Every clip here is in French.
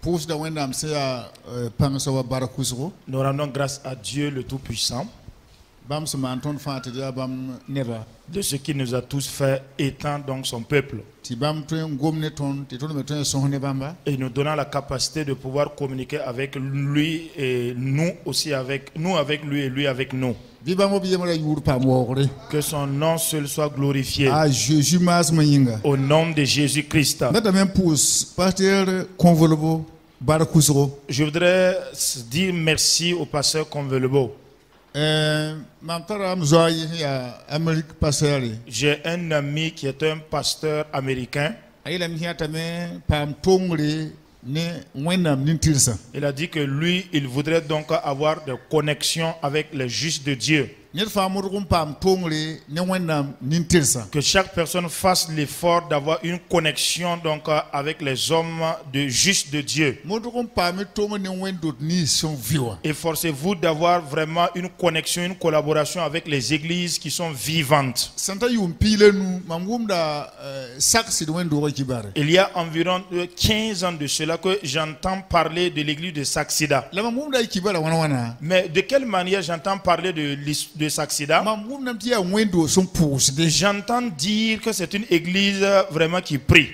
Nous rendons grâce à Dieu le Tout-Puissant de ce qu'il nous a tous fait étant donc son peuple. Et nous donnons la capacité de pouvoir communiquer avec lui et nous aussi avec lui et lui avec nous. Que son nom seul soit glorifié. Au nom de Jésus-Christ. Je voudrais dire merci au pasteur Convelebo. J'ai un ami qui est un pasteur américain. Il a dit que lui, il voudrait donc avoir des connexions avec les justes de Dieu. Que chaque personne fasse l'effort d'avoir une connexion donc avec les hommes de justes de Dieu. Efforcez-vous d'avoir vraiment une connexion, une collaboration avec les églises qui sont vivantes. Il y a environ 15 ans de cela que j'entends parler de l'église de Saksida. Mais de quelle manière j'entends parler de Saksida? J'entends dire que c'est une église vraiment qui prie.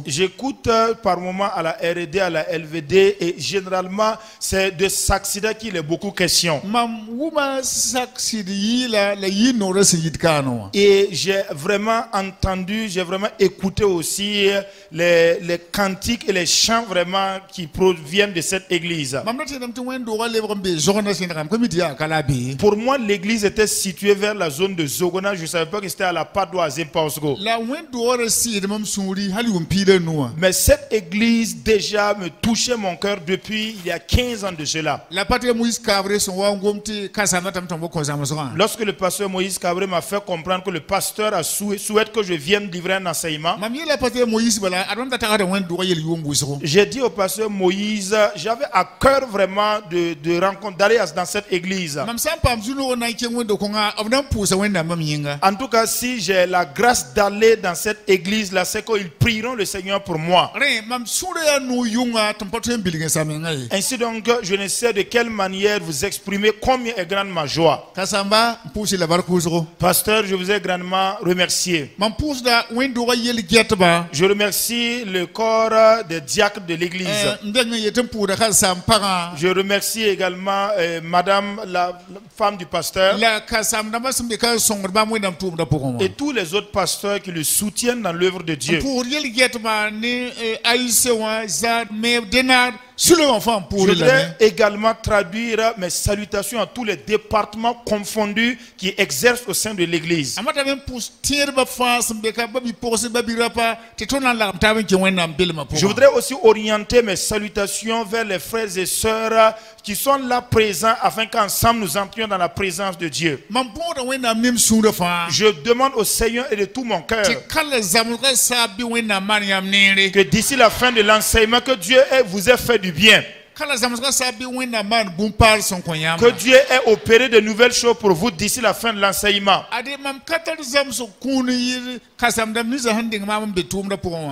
J'écoute par moment à la R&D, à la LVD, et généralement c'est de Saksida qu'il est beaucoup question. Et j'ai vraiment entendu, j'ai vraiment écouté aussi les cantiques et les chants vraiment qui proviennent de cette église. Pour moi, l'église était située vers la zone de Zogona. Je ne savais pas que c'était à la Padoa Zimpaosgo. Mais cette église déjà me touchait mon cœur depuis il y a 15 ans de cela. Lorsque le pasteur Moïse Cabré m'a fait comprendre que le pasteur souhaite que je vienne livrer un enseignement, j'ai dit au pasteur Moïse, j'avais à cœur vraiment de rencontrer, d'aller dans cette église. En tout cas, si j'ai la grâce d'aller dans cette église, là, c'est qu'ils prieront le Seigneur pour moi. Ainsi donc, je ne sais de quelle manière vous exprimer combien est grande ma joie. Pasteur, je vous ai grandement remercié. Je remercie le corps des diacres de l'église. Je remercie également madame la femme du pasteur et tous les autres pasteurs qui le soutiennent dans l'œuvre de Dieu. Je voudrais également traduire mes salutations à tous les départements confondus qui exercent au sein de l'église. Je voudrais aussi orienter mes salutations vers les frères et sœurs qui sont là présents afin qu'ensemble nous entrions dans la présence de Dieu. Je demande au Seigneur et de tout mon cœur que d'ici la fin de l'enseignement, que Dieu vous ait fait du bien. Que Dieu ait opéré de nouvelles choses pour vous d'ici la fin de l'enseignement.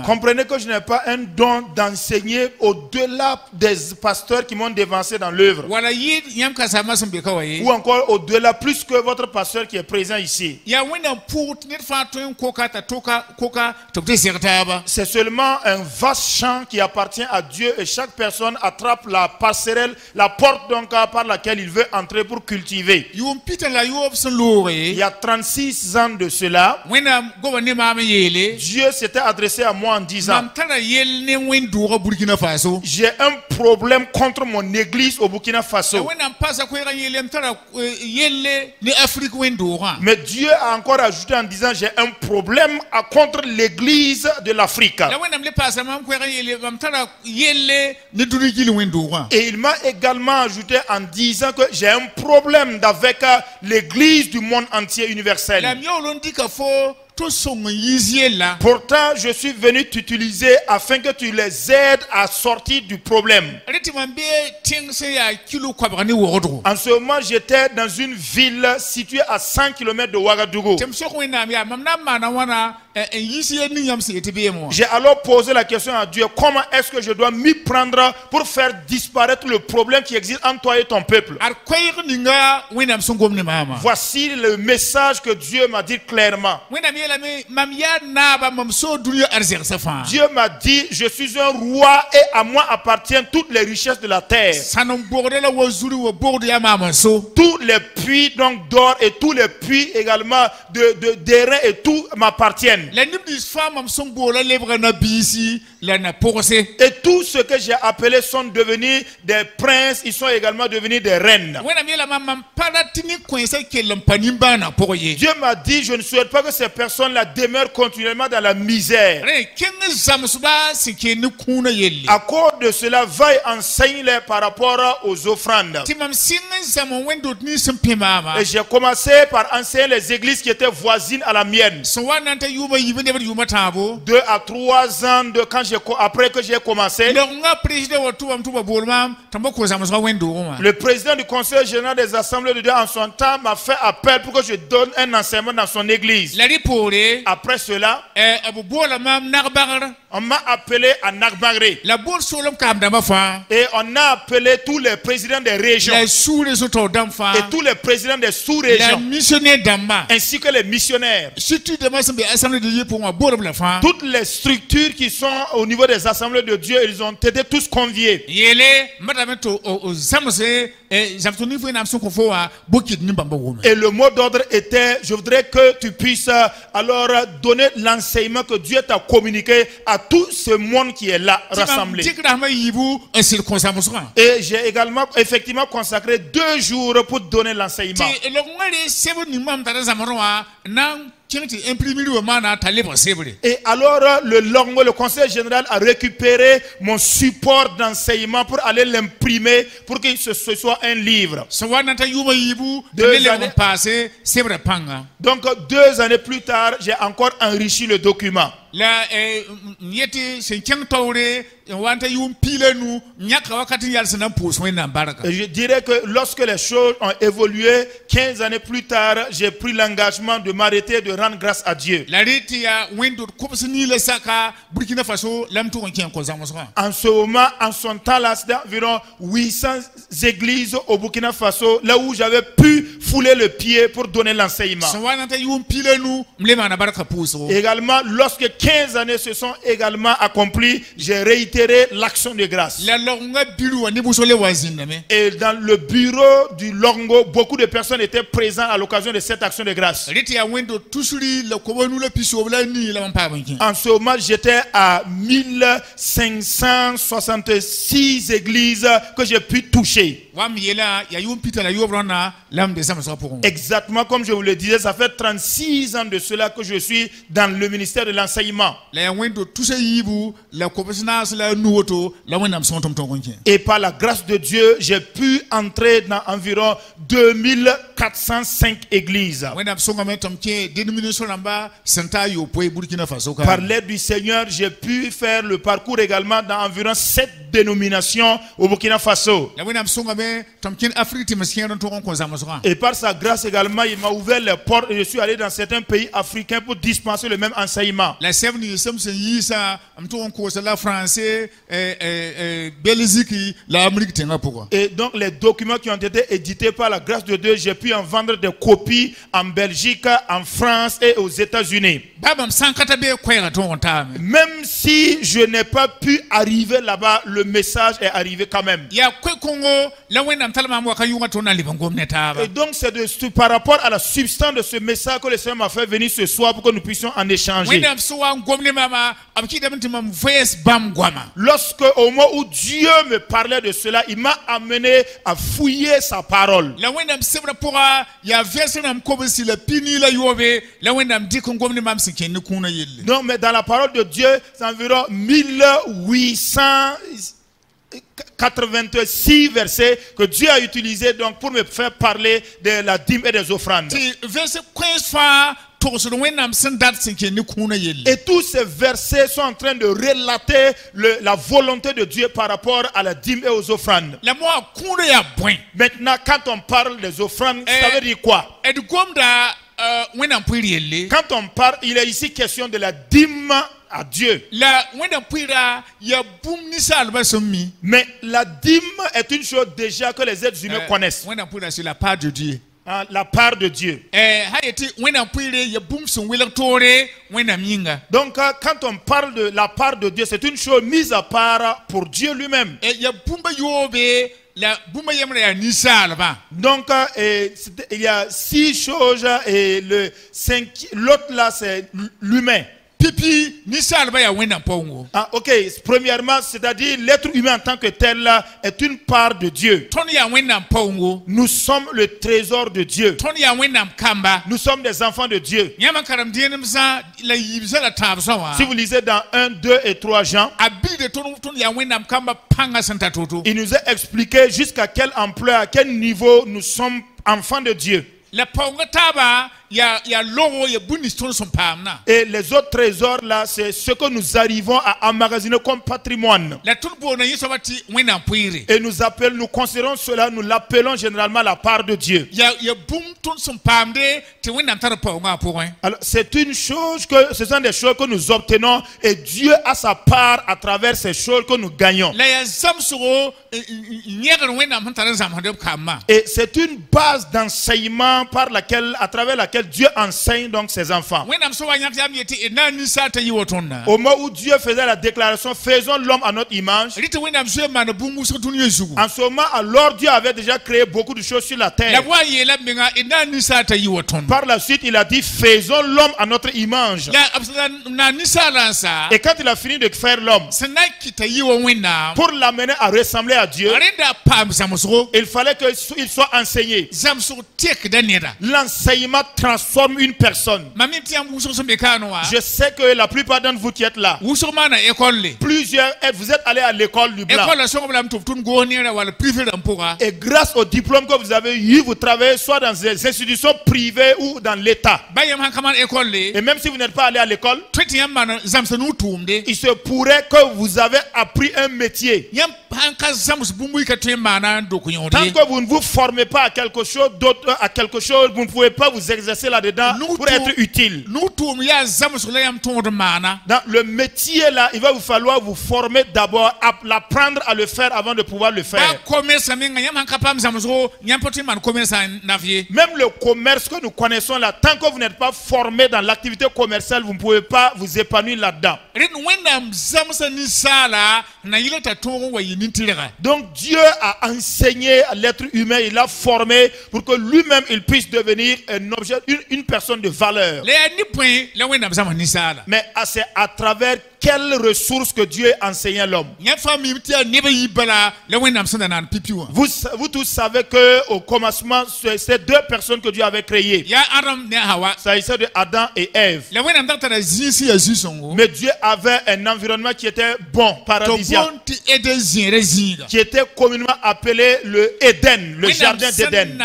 Comprenez que je n'ai pas un don d'enseigner au-delà des pasteurs qui m'ont dévancé dans l'œuvre. Ou encore au-delà, plus que votre pasteur qui est présent ici. C'est seulement un vaste champ qui appartient à Dieu et chaque personne attrape la passerelle, la porte donc par laquelle il veut entrer pour cultiver. Il y a 36 ans de cela, Dieu s'était adressé à moi en disant: j'ai un problème contre mon église au Burkina Faso. Mais Dieu a encore ajouté en disant: j'ai un problème contre l'église de l'Afrique. Et il m'a également ajouté en disant que j'ai un problème avec l'église du monde entier universel. Pourtant, je suis venu t'utiliser afin que tu les aides à sortir du problème. En ce moment, j'étais dans une ville située à 100 km de Ouagadougou. J'ai alors posé la question à Dieu, comment est-ce que je dois m'y prendre pour faire disparaître le problème qui existe entre toi et ton peuple? Voici le message que Dieu m'a dit clairement. Dieu m'a dit, je suis un roi et à moi appartiennent toutes les richesses de la terre. Tous les puits donc d'or et tous les puits également d'airain et tout m'appartiennent. Et tout ce que j'ai appelé sont devenus des princes, ils sont également devenus des reines. Dieu m'a dit, je ne souhaite pas que ces personnes-là demeurent continuellement dans la misère. À cause de cela, va et enseigne-les par rapport aux offrandes. Et j'ai commencé par enseigner les églises qui étaient voisines à la mienne. 2 à 3 ans après que j'ai commencé, le président du conseil général des assemblées de Dieu en son temps m'a fait appel pour que je donne un enseignement dans son église. Après cela, on m'a appelé à Nagbaré. Et on a appelé tous les présidents des régions et tous les présidents des sous-régions ainsi que les missionnaires. Toutes les structures qui sont au niveau des assemblées de Dieu, ils ont été tous conviés. Et le mot d'ordre était, je voudrais que tu puisses alors donner l'enseignement que Dieu t'a communiqué à tout ce monde qui est là rassemblé. Et j'ai également effectivement consacré 2 jours pour donner l'enseignement. Et alors le conseil général a récupéré mon support d'enseignement pour aller l'imprimer pour que ce soit un livre. 2 années. Donc 2 années plus tard, j'ai encore enrichi le document. Je dirais que lorsque les choses ont évolué, 15 années plus tard, j'ai pris l'engagement de m'arrêter, de rendre grâce à Dieu. En ce moment, en son temps là, c'était environ 800 églises au Burkina Faso, là où j'avais pu fouler le pied pour donner l'enseignement. Également, lorsque 15 années se sont également accomplies, j'ai réitéré l'action de grâce. Et dans le bureau du Longo, beaucoup de personnes étaient présentes à l'occasion de cette action de grâce. En ce moment, j'étais à 1566 églises que j'ai pu toucher. Exactement comme je vous le disais, ça fait 36 ans de cela que je suis dans le ministère de l'enseignement. Et par la grâce de Dieu, j'ai pu entrer dans environ 2405 églises. Par l'aide du Seigneur, j'ai pu faire le parcours également dans environ 7 dénominations au Burkina Faso. Et par sa grâce également, il m'a ouvert les portes et je suis allé dans certains pays africains pour dispenser le même enseignement. Et donc les documents qui ont été édités par la grâce de Dieu, j'ai pu en vendre des copies en Belgique, en France et aux États-Unis. Même si je n'ai pas pu arriver là-bas, le message est arrivé quand même. Et donc c'est par rapport à la substance de ce message que le Seigneur m'a fait venir ce soir pour que nous puissions en échanger. Lorsque au moment où Dieu me parlait de cela, il m'a amené à fouiller sa parole. Non, mais dans la parole de Dieu, c'est environ 1886 versets que Dieu a utilisé donc pour me faire parler de la dîme et des offrandes. Et tous ces versets sont en train de relater la volonté de Dieu par rapport à la dîme et aux offrandes. Maintenant, quand on parle des offrandes, ça veut dire quoi? Quand on parle, il est ici question de la dîme à Dieu. Mais la dîme est une chose déjà que les êtres humains connaissent. C'est la part de Dieu. La part de Dieu. Donc quand on parle de la part de Dieu, c'est une chose mise à part pour Dieu lui-même. Donc il y a 6 choses et l'autre là c'est l'humain. Ok, premièrement, c'est-à-dire l'être humain en tant que tel est une part de Dieu. Nous sommes le trésor de Dieu. Nous sommes des enfants de Dieu. Si vous lisez dans 1, 2 et 3 Jean, il nous a expliqué jusqu'à quelle ampleur, à quel niveau nous sommes enfants de Dieu. Et les autres trésors là, c'est ce que nous arrivons à emmagasiner comme patrimoine. Et nous considérons cela, nous l'appelons généralement la part de Dieu. Alors c'est une chose que, ce sont des choses que nous obtenons et Dieu a sa part à travers ces choses que nous gagnons. Et c'est une base d'enseignement à travers laquelle Dieu enseigne donc ses enfants. Au moment où Dieu faisait la déclaration, faisons l'homme à notre image. En ce moment, alors Dieu avait déjà créé beaucoup de choses sur la terre. Par la suite, il a dit, faisons l'homme à notre image. Et quand il a fini de faire l'homme, pour l'amener à ressembler à Dieu, il fallait qu'il soit enseigné. L'enseignement transforme une personne. Je sais que la plupart d'entre vous qui êtes là, plusieurs, vous êtes allés à l'école du blanc. Et grâce au diplôme que vous avez eu, vous travaillez soit dans des institutions privées ou dans l'État. Et même si vous n'êtes pas allé à l'école, il se pourrait que vous avez appris un métier. Tant que vous ne vous formez pas à quelque chose d'autre, à quelque chose, vous ne pouvez pas vous exercer là-dedans pour être utile. Dans le métier là, il va vous falloir vous former d'abord, apprendre à le faire avant de pouvoir le faire. Même le commerce que nous connaissons là, tant que vous n'êtes pas formé dans l'activité commerciale, vous ne pouvez pas vous épanouir là-dedans. Donc Dieu a enseigné à l'être humain, il l'a formé pour que lui-même il puisse devenir un objet, une personne de valeur. Mais c'est à travers quelles ressources que Dieu enseignait l'homme. Vous tous savez que au commencement, c'est 2 personnes que Dieu avait créées. Ça s'agissait de Adam et Ève. Mais Dieu avait un environnement qui était bon, paradisiaque, qui était communément appelé le Éden, le jardin d'Éden.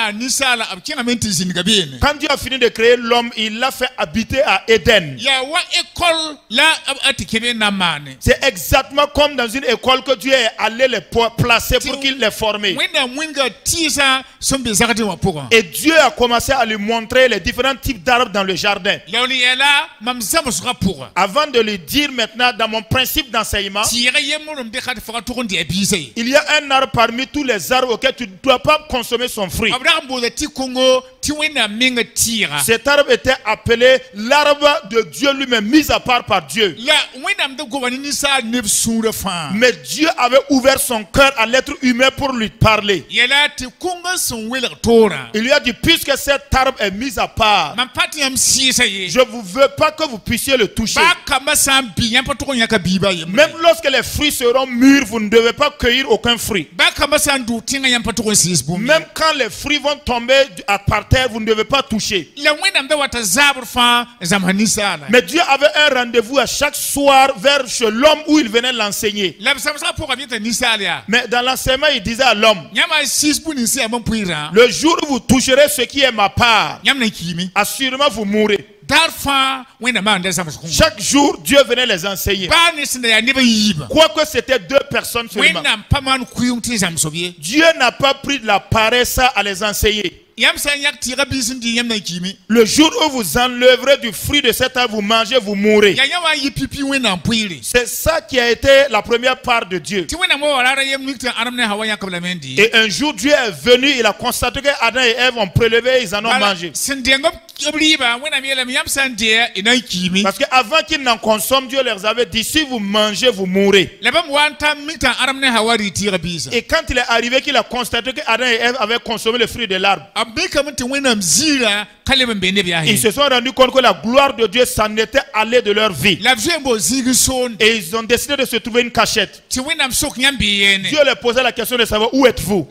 Quand Dieu a fini de créer l'homme, il l'a fait habiter à Éden. C'est exactement comme dans une école que Dieu est allé les placer pour qu'il les forme. Et Dieu a commencé à lui montrer les différents types d'arbres dans le jardin. Avant de lui dire maintenant, dans mon principe d'enseignement, il y a un arbre parmi tous les arbres auxquels tu ne dois pas consommer son fruit. Cet arbre était appelé l'arbre de Dieu lui-même, mis à part par Dieu. Mais Dieu avait ouvert son cœur à l'être humain pour lui parler. Il lui a dit, puisque cet arbre est mis à part, je ne veux pas que vous puissiez le toucher. Même lorsque les fruits seront mûrs, vous ne devez pas cueillir aucun fruit. Même quand les fruits vont tomber par terre, vous ne devez pas toucher. Mais Dieu avait un rendez-vous à chaque soir vers chez l'homme où il venait l'enseigner. Mais dans l'enseignement, il disait à l'homme, le jour où vous toucherez ce qui est ma part, assurément vous mourrez. Chaque jour, Dieu venait les enseigner. Quoique c'était 2 personnes seulement. Dieu n'a pas pris de la paresse à les enseigner. Le jour où vous enlèverez du fruit de cet arbre, vous mangez, vous mourrez. C'est ça qui a été la première part de Dieu. Et un jour, Dieu est venu, il a constaté que Adam et Ève ont prélevé, ils en ont mangé. Parce qu'avant qu'ils n'en consomment, Dieu leur avait dit, si vous mangez, vous mourrez. Et quand il est arrivé qu'il a constaté que Adam et Ève avaient consommé le fruit de l'arbre, ils se sont rendus compte que la gloire de Dieu s'en était allée de leur vie. Et ils ont décidé de se trouver une cachette. Dieu leur posait la question de savoir où êtes-vous.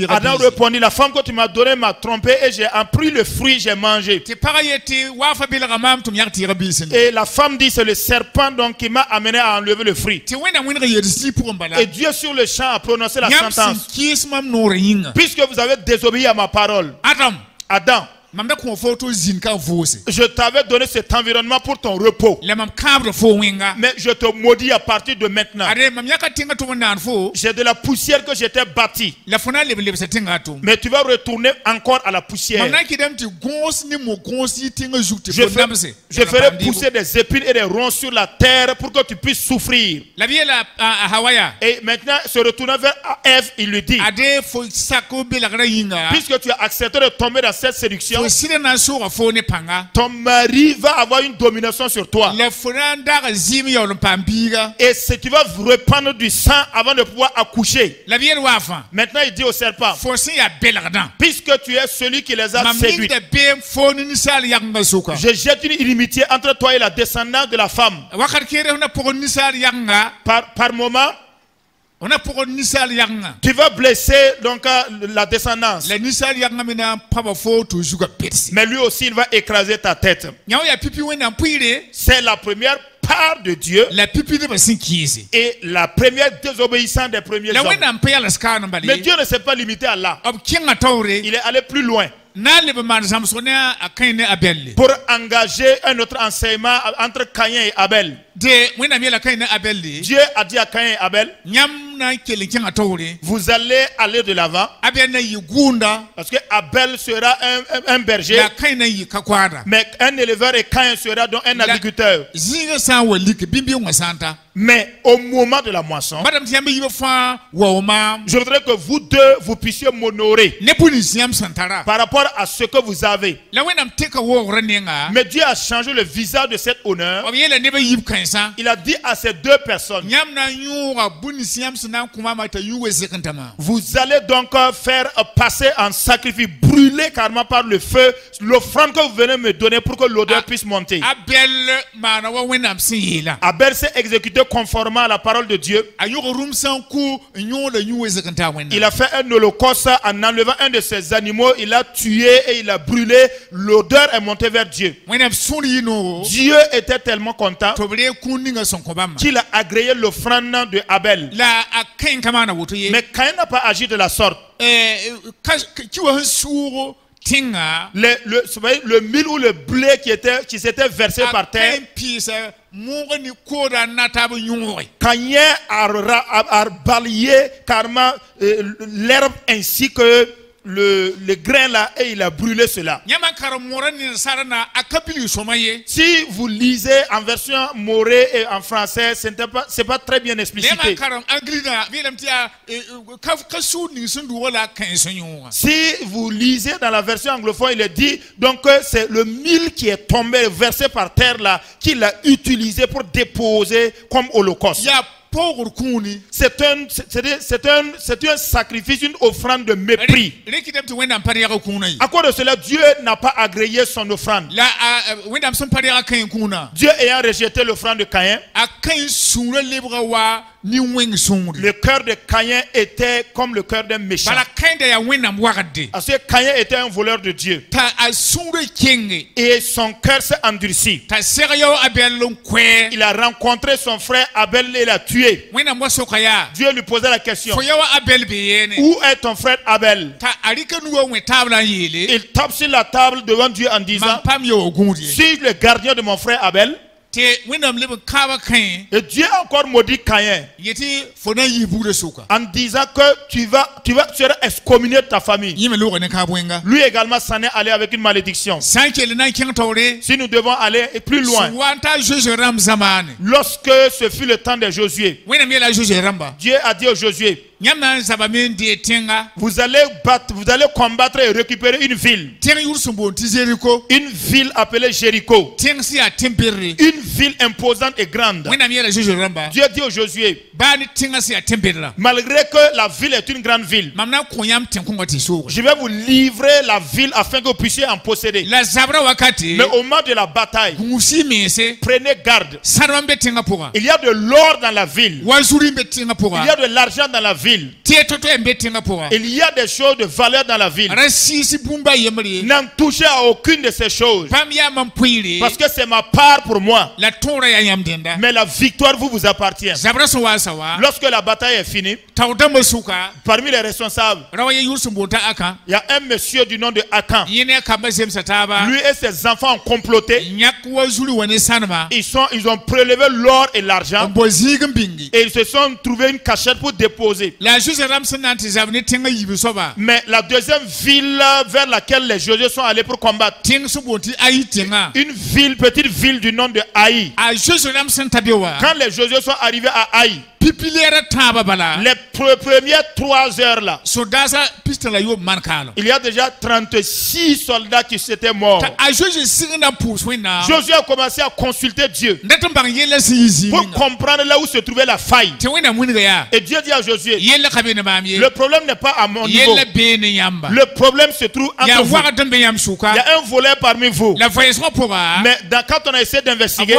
Adam répondit, la femme que tu m'as donnée m'a trompé et j'ai pris le fruit, j'ai mangé. Et la femme dit, c'est le serpent donc qui m'a amené à enlever le fruit. Et Dieu sur le champ a prononcé la sentence. Puisque vous avez désobéi à ma parole, Adam, je t'avais donné cet environnement pour ton repos. Mais je te maudis à partir de maintenant. J'ai de la poussière que je t'ai bâtie. Mais tu vas retourner encore à la poussière. Je ferai pousser des épines et des ronces sur la terre pour que tu puisses souffrir. Et maintenant, se retournant vers Ève, il lui dit, puisque tu as accepté de tomber dans cette séduction, ton mari va avoir une domination sur toi. Et si tu vas répandre du sang avant de pouvoir accoucher. Maintenant il dit au serpent, puisque tu es celui qui les a séduits, je jette une inimitié entre toi et la descendance de la femme. Par moment, tu vas blesser donc la descendance. Mais lui aussi il va écraser ta tête. C'est la première part de Dieu et la première désobéissance des premiers hommes. Mais Dieu ne s'est pas limité à là. Il est allé plus loin pour engager un autre enseignement entre Caïn et Abel. Dieu a dit à Caïn et Abel, vous allez aller de l'avant parce que Abel sera un berger, mais un éleveur, et Caïn sera donc un agriculteur. Mais au moment de la moisson, je voudrais que vous deux vous puissiez m'honorer par rapport à ce que vous avez. Mais Dieu a changé le visage de cet honneur. Il a dit à ces 2 personnes, vous allez donc faire passer en sacrifice, brûler carrément par le feu l'offrande que vous venez me donner pour que l'odeur puisse monter. Abel s'est exécuté conformément à la parole de Dieu. Il a fait un holocauste en enlevant un de ses animaux. Il a tué et il a brûlé. L'odeur est montée vers Dieu. Dieu était tellement content qu'il a agréé l'offrande de Abel. Mais Caïn n'a pas agi de la sorte. Le mil ou le blé qui s'était versé par terre, Caïn a balayé carrément l'herbe ainsi que le grain là, et il a brûlé cela. Si vous lisez en version morée et en français, c'est pas très bien explicité. Si vous lisez dans la version anglophone, il est dit donc c'est le mil qui est tombé, versé par terre là, qu'il a utilisé pour déposer comme holocauste. C'est un sacrifice, une offrande de mépris. À cause de cela, Dieu n'a pas agréé son offrande. Dieu ayant rejeté l'offrande de Caïn, Le cœur de Caïn était comme le cœur d'un méchant. Parce que Caïn était un voleur de Dieu. Et son cœur s'est endurci. Il a rencontré son frère Abel et l'a tué. Dieu lui posait la question: où est ton frère Abel? Il tape sur la table devant Dieu en disant: suis le gardien de mon frère Abel. Et Dieu a encore maudit Caïn en disant que tu seras excommunié de ta famille. Lui également s'en est allé avec une malédiction. Si nous devons aller plus loin, lorsque ce fut le temps de Josué, Dieu a dit au Josué: vous allez combattre et récupérer une ville. Une ville appelée Jéricho. Une ville imposante et grande. Dieu dit au Josué: malgré que la ville est une grande ville, je vais vous livrer la ville afin que vous puissiez en posséder. Mais au moment de la bataille, prenez garde. Il y a de l'or dans la ville. Il y a de l'argent dans la ville. Il y a des choses de valeur dans la ville. N'en touchez à aucune de ces choses, parce que c'est ma part pour moi. Mais la victoire vous appartient. Lorsque la bataille est finie, parmi les responsables, il y a un monsieur du nom de Akan. Lui et ses enfants ont comploté. Ils ont prélevé l'or et l'argent et ils se sont trouvés une cachette pour déposer. Mais la deuxième ville vers laquelle les Josué sont allés pour combattre, une ville, petite ville du nom de Haï. Quand les Josué sont arrivés à Haï, les premières 3 heures là, il y a déjà 36 soldats qui s'étaient morts. Josué a commencé à consulter Dieu pour comprendre là où se trouvait la faille. Et Dieu dit à Josué: le problème n'est pas à mon niveau. Le problème se trouve entre vous. Il y a un voleur parmi vous. Mais quand on a essayé d'investiguer,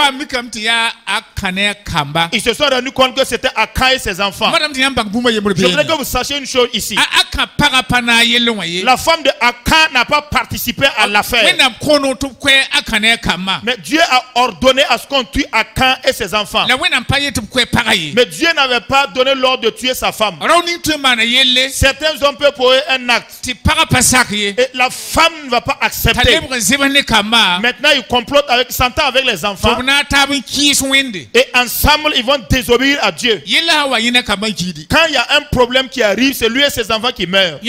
ils se sont rendus compte que c'était Akan et ses enfants. Je voudrais que vous sachiez une chose ici. La femme de Akan n'a pas participé à l'affaire. Mais Dieu a ordonné à ce qu'on tue Akan et ses enfants. Mais Dieu n'avait pas donné l'ordre de tuer sa femme. Certains hommes peuvent poser un acte et la femme ne va pas accepter. Maintenant ils complotent s'entendent avec les enfants et ensemble ils vont désobéir à Dieu. Quand il y a un problème qui arrive, c'est lui et ses enfants qui meurent.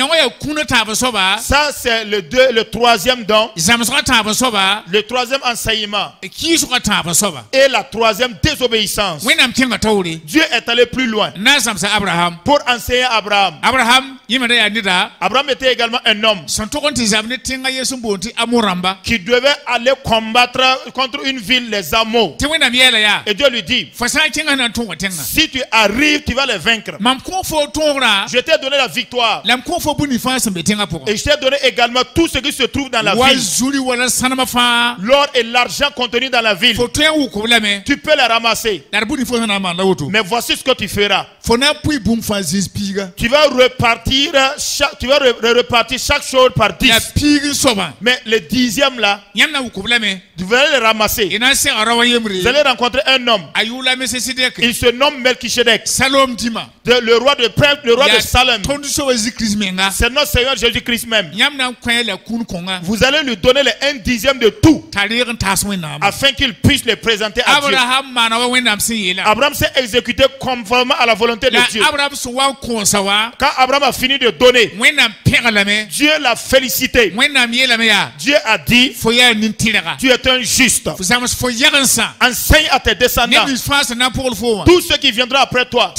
Ça c'est le troisième don, le troisième enseignement et la troisième désobéissance. Dieu est allé plus loin pour enseigner à Abraham. Abraham était également un homme qui devait aller combattre contre une ville, les Amos. Et Dieu lui dit: si tu arrives, tu vas les vaincre. Je t'ai donné la victoire. Et je t'ai donné également tout ce qui se trouve dans la ville. L'or et l'argent contenus dans la ville. Tu peux les ramasser. Mais voici ce que tu feras. Tu vas repartir chaque chose par 10. Mais le 10e là, vous allez le ramasser. Vous allez rencontrer un homme. Il se nomme Melchisedec. Le roi de Salem. C'est notre Seigneur Jésus-Christ même. Vous allez lui donner les 1/10 de tout afin qu'il puisse les présenter à Dieu. Abraham s'est exécuté conformément à la volonté de Dieu. Quand Abraham a fini de donner, Dieu l'a félicité. Dieu a dit: tu es un juste. Enseigne à tes descendants, tous ceux qui viendront après toi,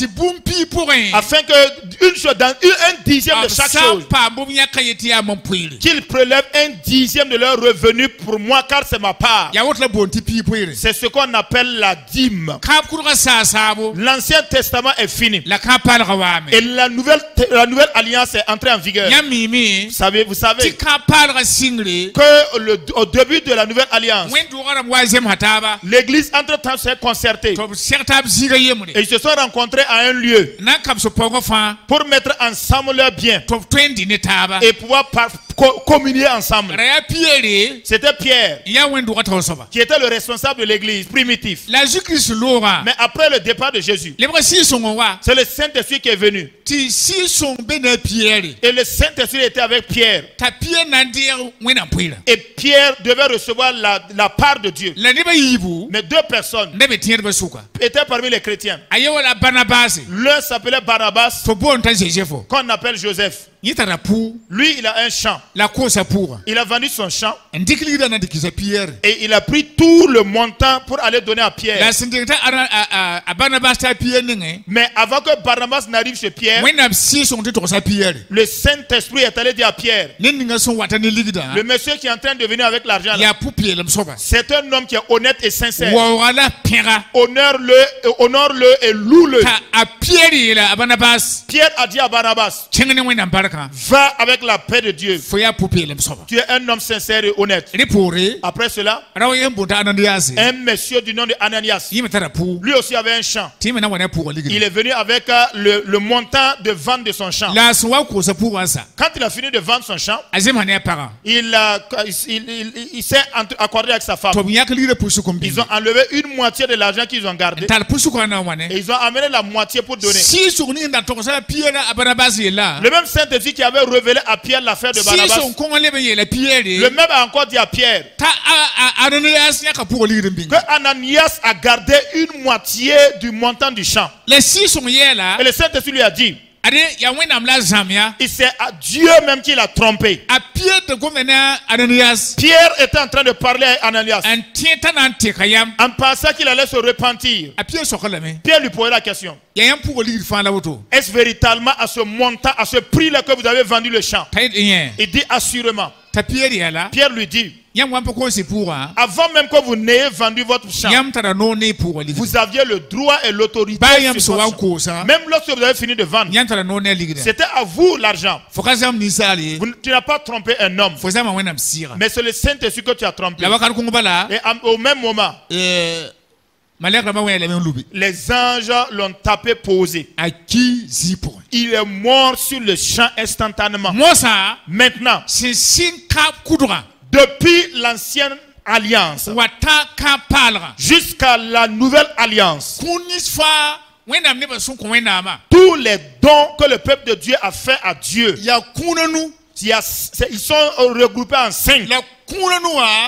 afin que une chose, dans un dixième de chaque chose, qu'ils prélèvent un dixième de leur revenu pour moi, car c'est ma part. C'est ce qu'on appelle la dîme. L'Ancien Testament est fini. Et la nouvelle alliance est entrée en vigueur. Vous savez que au début de la nouvelle alliance, l'église entre-temps s'est concertée. Et ils se sont rencontrés à un lieu pour mettre ensemble leurs biens et pouvoir communier ensemble. C'était Pierre qui était le responsable de l'église primitif. Mais après le départ de Jésus, c'est le Saint-Esprit qui est venu. Et le Saint-Esprit était avec Pierre. Et Pierre devait recevoir la part de Dieu. Mais deux personnes étaient parmi les chrétiens. L'un s'appelait Barnabas, qu'on appelle Joseph. Lui, il a un champ. Il a vendu son champ. Et il a pris tout le montant pour aller donner à Pierre. Mais avant que Barnabas n'arrive chez Pierre, le Saint-Esprit est allé dire à Pierre, le monsieur qui est en train de venir avec l'argent, c'est un homme qui est honnête et sincère. Honore-le et loue-le. Pierre a dit à Barnabas, va avec la paix de Dieu. Tu es un homme sincère et honnête. Après cela, un monsieur du nom de Ananias, lui aussi avait un champ. Il est venu avec le montant de vente de son champ. Quand il a fini de vendre son champ, il s'est accordé avec sa femme. Ils ont enlevé une moitié de l'argent qu'ils ont gardé et ils ont amené la moitié pour donner. Le même Saint-Esprit qui avait révélé à Pierre l'affaire de Barnabas, le même a encore dit à Pierre que Ananias a gardé une moitié du montant du champ. Et le Saint-Esprit lui a dit, et c'est à Dieu même qui l'a trompé. Pierre était en train de parler à Ananias en pensant qu'il allait se repentir. Pierre lui posait la question, est-ce véritablement à ce montant, à ce prix-là que vous avez vendu le champ? Il dit assurément. Pierre lui dit, avant même que vous n'ayez vendu votre champ, vous aviez le droit et l'autorité sur votre champ. Même lorsque vous avez fini de vendre, c'était à vous l'argent. Tu n'as pas trompé un homme, mais c'est le Saint-Esprit que tu as trompé. Et au même moment, les anges l'ont tapé posé. Il est mort sur le champ instantanément. Maintenant, depuis l'ancienne alliance jusqu'à la nouvelle alliance, tous les dons que le peuple de Dieu a fait à Dieu, ils sont regroupés en 5.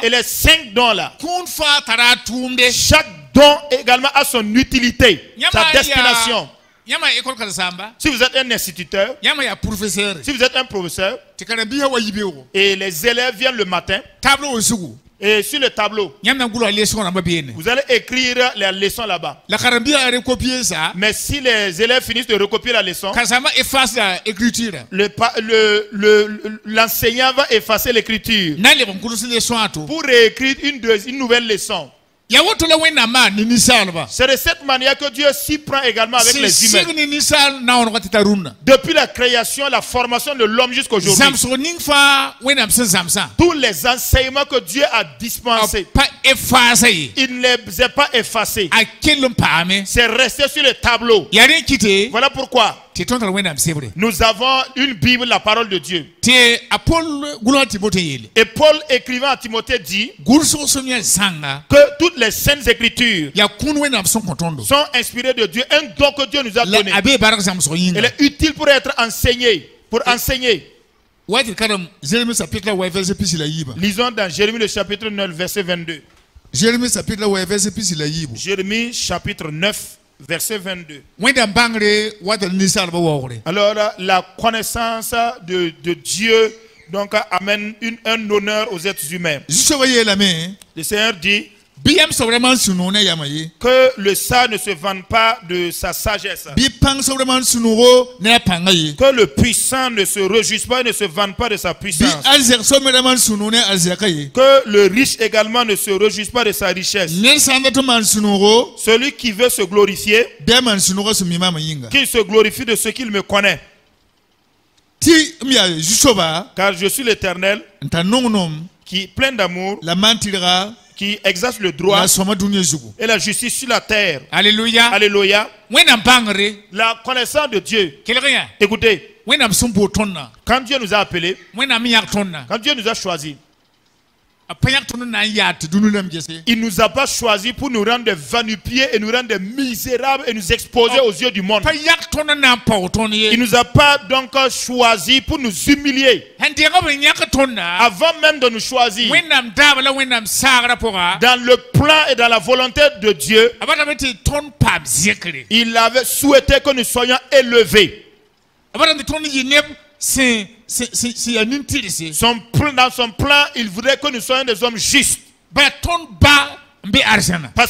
Et les 5 dons là, chaque don également a son utilité, sa destination. Si vous êtes un instituteur, si vous êtes un professeur, et les élèves viennent le matin, et sur le tableau, vous allez écrire les leçons là-bas. Mais si les élèves finissent de recopier la leçon, l'enseignant va effacer l'écriture pour réécrire une nouvelle leçon. C'est de cette manière que Dieu s'y prend également avec les humains. Depuis la création, la formation de l'homme jusqu'à aujourd'hui, tous les enseignements que Dieu a dispensés, il ne les a pas effacés. C'est resté sur le tableau. Voilà pourquoi nous avons une Bible, la parole de Dieu. Et Paul écrivant à Timothée dit que toutes les saintes écritures sont inspirées de Dieu, un don que Dieu nous a donné. Elle est utile pour être enseignée, pour enseigner. Lisons dans Jérémie le chapitre 9 verset 22. Jérémie chapitre 9 verset 22. Alors la connaissance de Dieu donc amène un honneur aux êtres humains. Le Seigneur dit Que le sage ne se vante pas de sa sagesse. Que le puissant ne se réjouisse pas et ne se vante pas de sa puissance. Que le riche également ne se réjouisse pas de sa richesse. Celui qui veut se glorifier, qu'il se glorifie de ce qu'il me connaît. Car je suis l'Éternel, qui est plein d'amour, qui exerce le droit et la justice sur la terre. Alléluia. Alléluia. La connaissance de Dieu. Écoutez, quand Dieu nous a appelés, quand Dieu nous a choisis, il ne nous a pas choisis pour nous rendre des va-nu-pieds et nous rendre des misérables et nous exposer aux yeux du monde. Il ne nous a pas donc choisis pour nous humilier. Avant même de nous choisir, dans le plan et dans la volonté de Dieu, il avait souhaité que nous soyons élevés. Dans son plan, il voudrait que nous soyons des hommes justes. Parce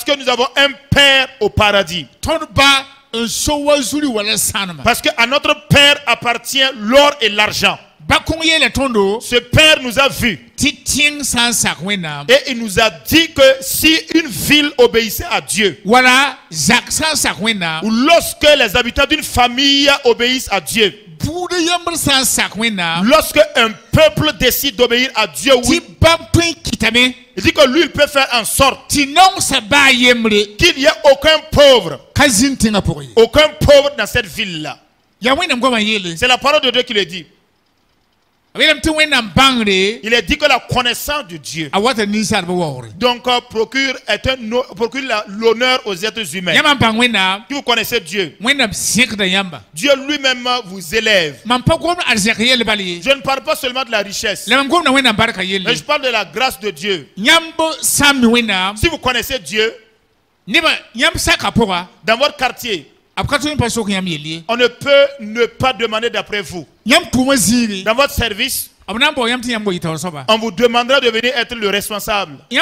que nous avons un Père au paradis. Parce qu'à notre Père appartient l'or et l'argent. Ce Père nous a vus. Et il nous a dit que si une ville obéissait à Dieu, ou lorsque les habitants d'une famille obéissent à Dieu, lorsque un peuple décide d'obéir à Dieu, oui, il dit que lui, il peut faire en sorte qu'il n'y ait aucun pauvre dans cette ville-là. C'est la parole de Dieu qui le dit. Il est dit que la connaissance de Dieu donc procure l'honneur aux êtres humains. Si vous connaissez Dieu, Dieu lui-même vous élève. Je ne parle pas seulement de la richesse, mais je parle de la grâce de Dieu. Si vous connaissez Dieu, dans votre quartier, on ne peut ne pas demander d'après vous. Dans votre service, on vous demandera de venir être le responsable. Si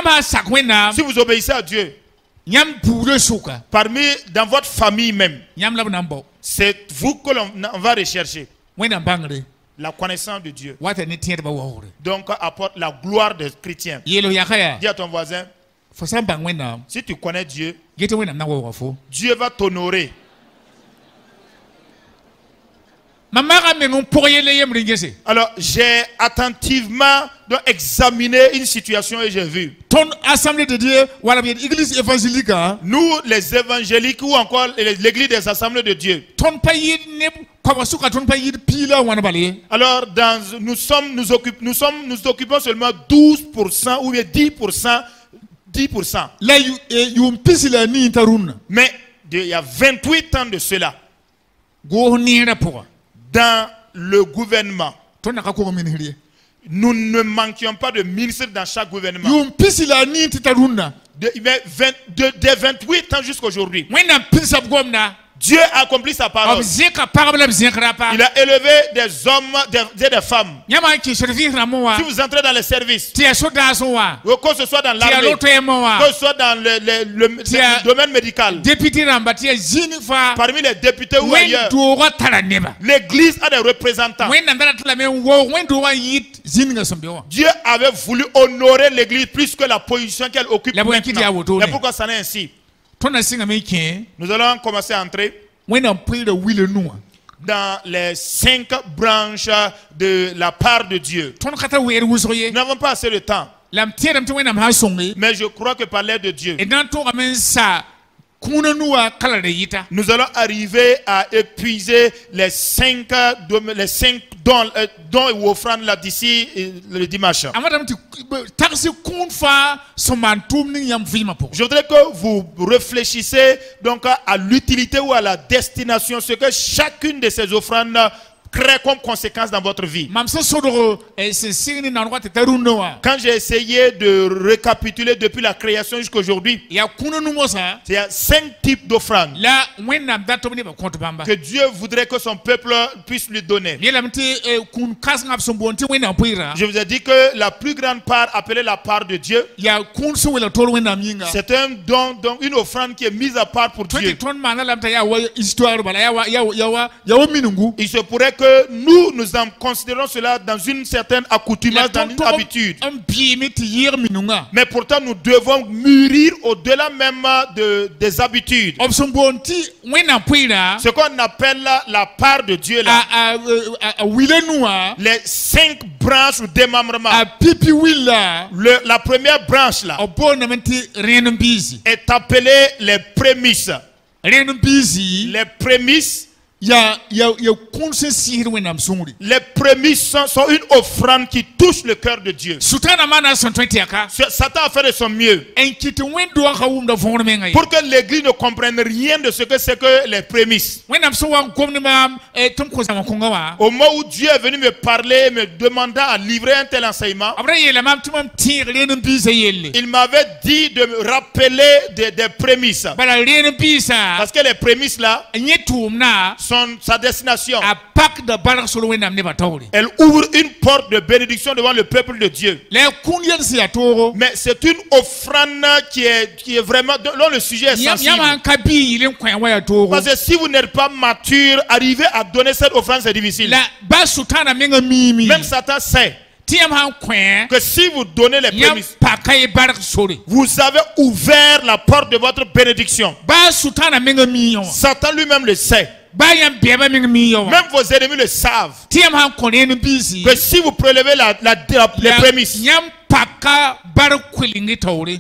vous obéissez à Dieu, dans votre famille même, c'est vous que l'on va rechercher. La connaissance de Dieu. Donc apporte la gloire des chrétiens. Dis à ton voisin, si tu connais Dieu, Dieu va t'honorer. Alors j'ai attentivement examiné une situation et j'ai vu. Nous les évangéliques ou encore l'église des assemblées de Dieu. Alors nous occupons seulement 12% ou bien 10%. Mais il y a 28 ans de cela, dans le gouvernement, nous ne manquions pas de ministres dans chaque gouvernement. Des 28 ans jusqu'à aujourd'hui, Dieu a accompli sa parole. Il a élevé des hommes et des femmes. Si vous entrez dans les services, que ce soit dans l'armée, que ce soit dans le domaine médical, parmi les députés ou ailleurs, l'église a des représentants. Dieu avait voulu honorer l'église plus que la position qu'elle occupe maintenant. Et pourquoi ça n'est ainsi? Nous allons commencer à entrer dans les 5 branches de la part de Dieu. Nous n'avons pas assez de temps, mais je crois que par l'aide de Dieu, nous allons arriver à épuiser les 5 dons et offrandes là d'ici le dimanche. Je voudrais que vous réfléchissez donc à l'utilité ou à la destination, ce que chacune de ces offrandes concret comme conséquence dans votre vie. Quand j'ai essayé de récapituler depuis la création jusqu'à aujourd'hui, il y a 5 types d'offrandes que Dieu voudrait que son peuple puisse lui donner. Je vous ai dit que la plus grande part, appelée la part de Dieu, c'est un don, donc une offrande qui est mise à part pour Dieu. Il se pourrait que nous en considérons cela dans une certaine accoutumance, dans une habitude. Mais pourtant, nous devons mûrir au-delà même des habitudes. Ce qu'on appelle la part de Dieu là, les 5 branches ou démembrements. La première branche là est appelée les prémices. Les prémices, les prémices sont une offrande qui touche le cœur de Dieu. Satan a fait de son mieux pour que l'église ne comprenne rien de ce que c'est que les prémices. Au moment où Dieu est venu me parler, me demandant à livrer un tel enseignement, il m'avait dit de me rappeler des prémices. Parce que les prémices là sont sa destination. Elle ouvre une porte de bénédiction devant le peuple de Dieu. Mais c'est une offrande qui est vraiment dont le sujet est sensible. Parce que si vous n'êtes pas mature, arriver à donner cette offrande c'est difficile. Même Satan sait que si vous donnez les prémices, vous avez ouvert la porte de votre bénédiction. Satan lui-même le sait. Même vos ennemis le savent. Que si vous prélevez les prémices,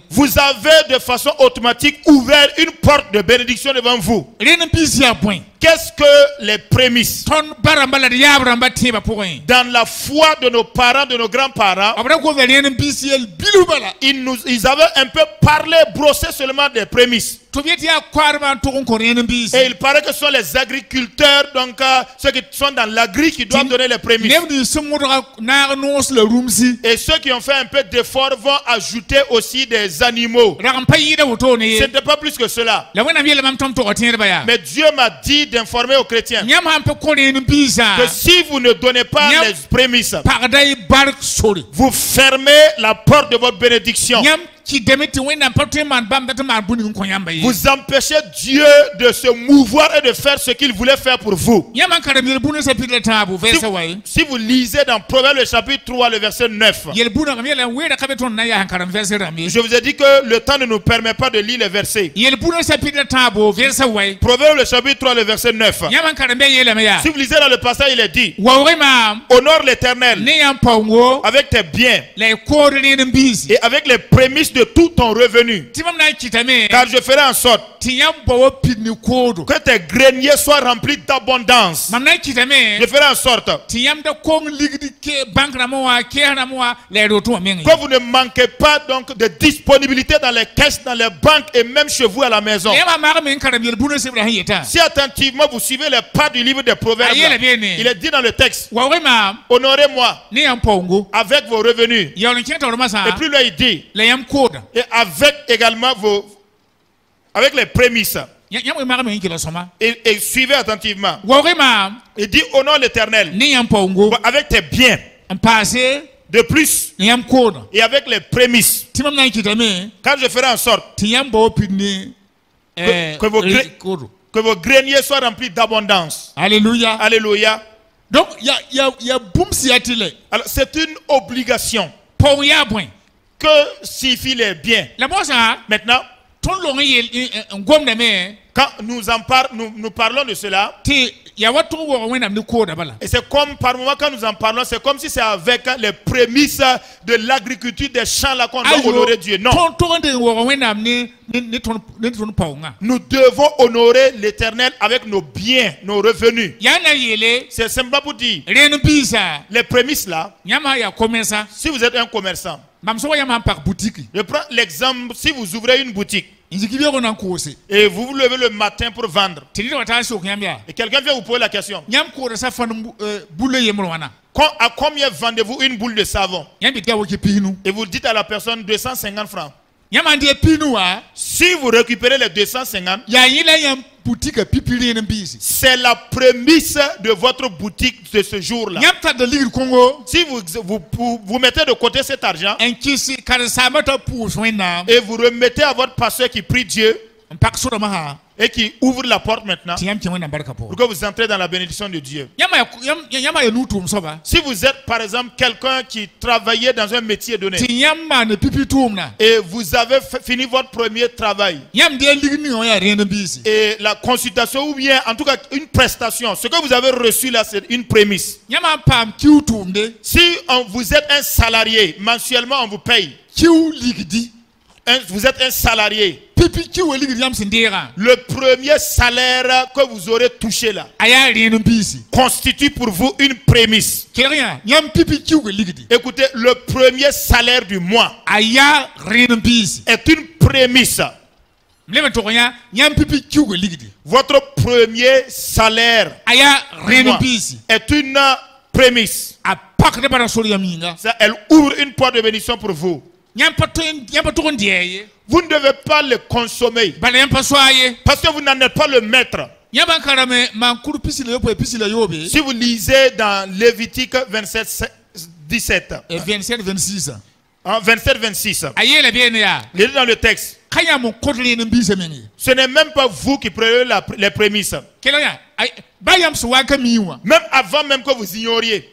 vous avez de façon automatique ouvert une porte de bénédiction devant vous. Qu'est-ce que les prémices? Dans la foi de nos parents, de nos grands-parents, ils avaient un peu parlé, brossé seulement des prémices. Et il paraît que ce sont les agriculteurs, donc ceux qui sont dans l'agri, qui doivent donner les prémices. Et ceux qui ont fait un peu d'effort vont ajouter aussi des animaux. Ce n'était pas plus que cela. Mais Dieu m'a dit d'informer aux chrétiens que si vous ne donnez pas les prémices, vous fermez la porte de votre bénédiction. Vous empêchez Dieu de se mouvoir et de faire ce qu'il voulait faire pour vous. Si vous lisez dans Proverbe le chapitre 3, le verset 9, je vous ai dit que le temps ne nous permet pas de lire les versets. Proverbe le chapitre 3, le verset 9. Si vous lisez dans le passage, il est dit: honore l'Éternel avec tes biens et avec les prémices de tout ton revenu, car je ferai en sorte que tes greniers soient remplis d'abondance. Je ferai en sorte que vous ne manquez pas donc de disponibilité dans les caisses, dans les banques et même chez vous à la maison. Si attentivement vous suivez les pas du livre des Proverbes, il est dit dans le texte: honorez-moi avec vos revenus. Et plus là il dit: et avec également avec les prémices. Et suivez attentivement. Il dit: honore l'Éternel avec tes biens. De plus, et avec les prémices, quand je ferai en sorte que vos greniers soient remplis d'abondance. Alléluia. Alléluia. Donc, il y a boum si attelé. Alors, c'est une obligation. Que signifient les biens? Maintenant, quand nous parlons de cela, et c'est comme par moment quand nous en parlons, c'est comme si c'est avec les prémices de l'agriculture des champs là qu'on doit honorer Dieu. Non. Nous devons honorer l'Éternel avec nos biens, nos revenus. C'est simplement pour dire, les prémices là, si vous êtes un commerçant, je prends l'exemple, si vous ouvrez une boutique, Et vous vous levez le matin pour vendre. Et quelqu'un vient vous poser la question. À combien vendez-vous une boule de savon? Et vous dites à la personne 250 francs. Si vous récupérez les 250, c'est la prémisse de votre boutique de ce jour-là. Si vous mettez de côté cet argent et vous remettez à votre pasteur qui prie Dieu et qui ouvre la porte maintenant pour que vous entrez dans la bénédiction de Dieu. Si vous êtes par exemple quelqu'un qui travaillait dans un métier donné et vous avez fini votre premier travail et la consultation ou bien en tout cas une prestation, ce que vous avez reçu là c'est une prémisse. Si vous êtes un salarié, mensuellement on vous paye. Vous êtes un salarié. Le premier salaire que vous aurez touché là constitue pour vous une prémisse. Écoutez, le premier salaire du mois est une prémisse. Votre premier salaire du mois est une prémisse. Elle ouvre une porte de bénédiction pour vous. Vous ne devez pas le consommer parce que vous n'en êtes pas le maître. Si vous lisez dans Lévitique 27, 17 et 27, 26, 27, 26, lisez dans le texte. Ce n'est même pas vous qui prenez les prémices. Même avant même que vous ignoriez.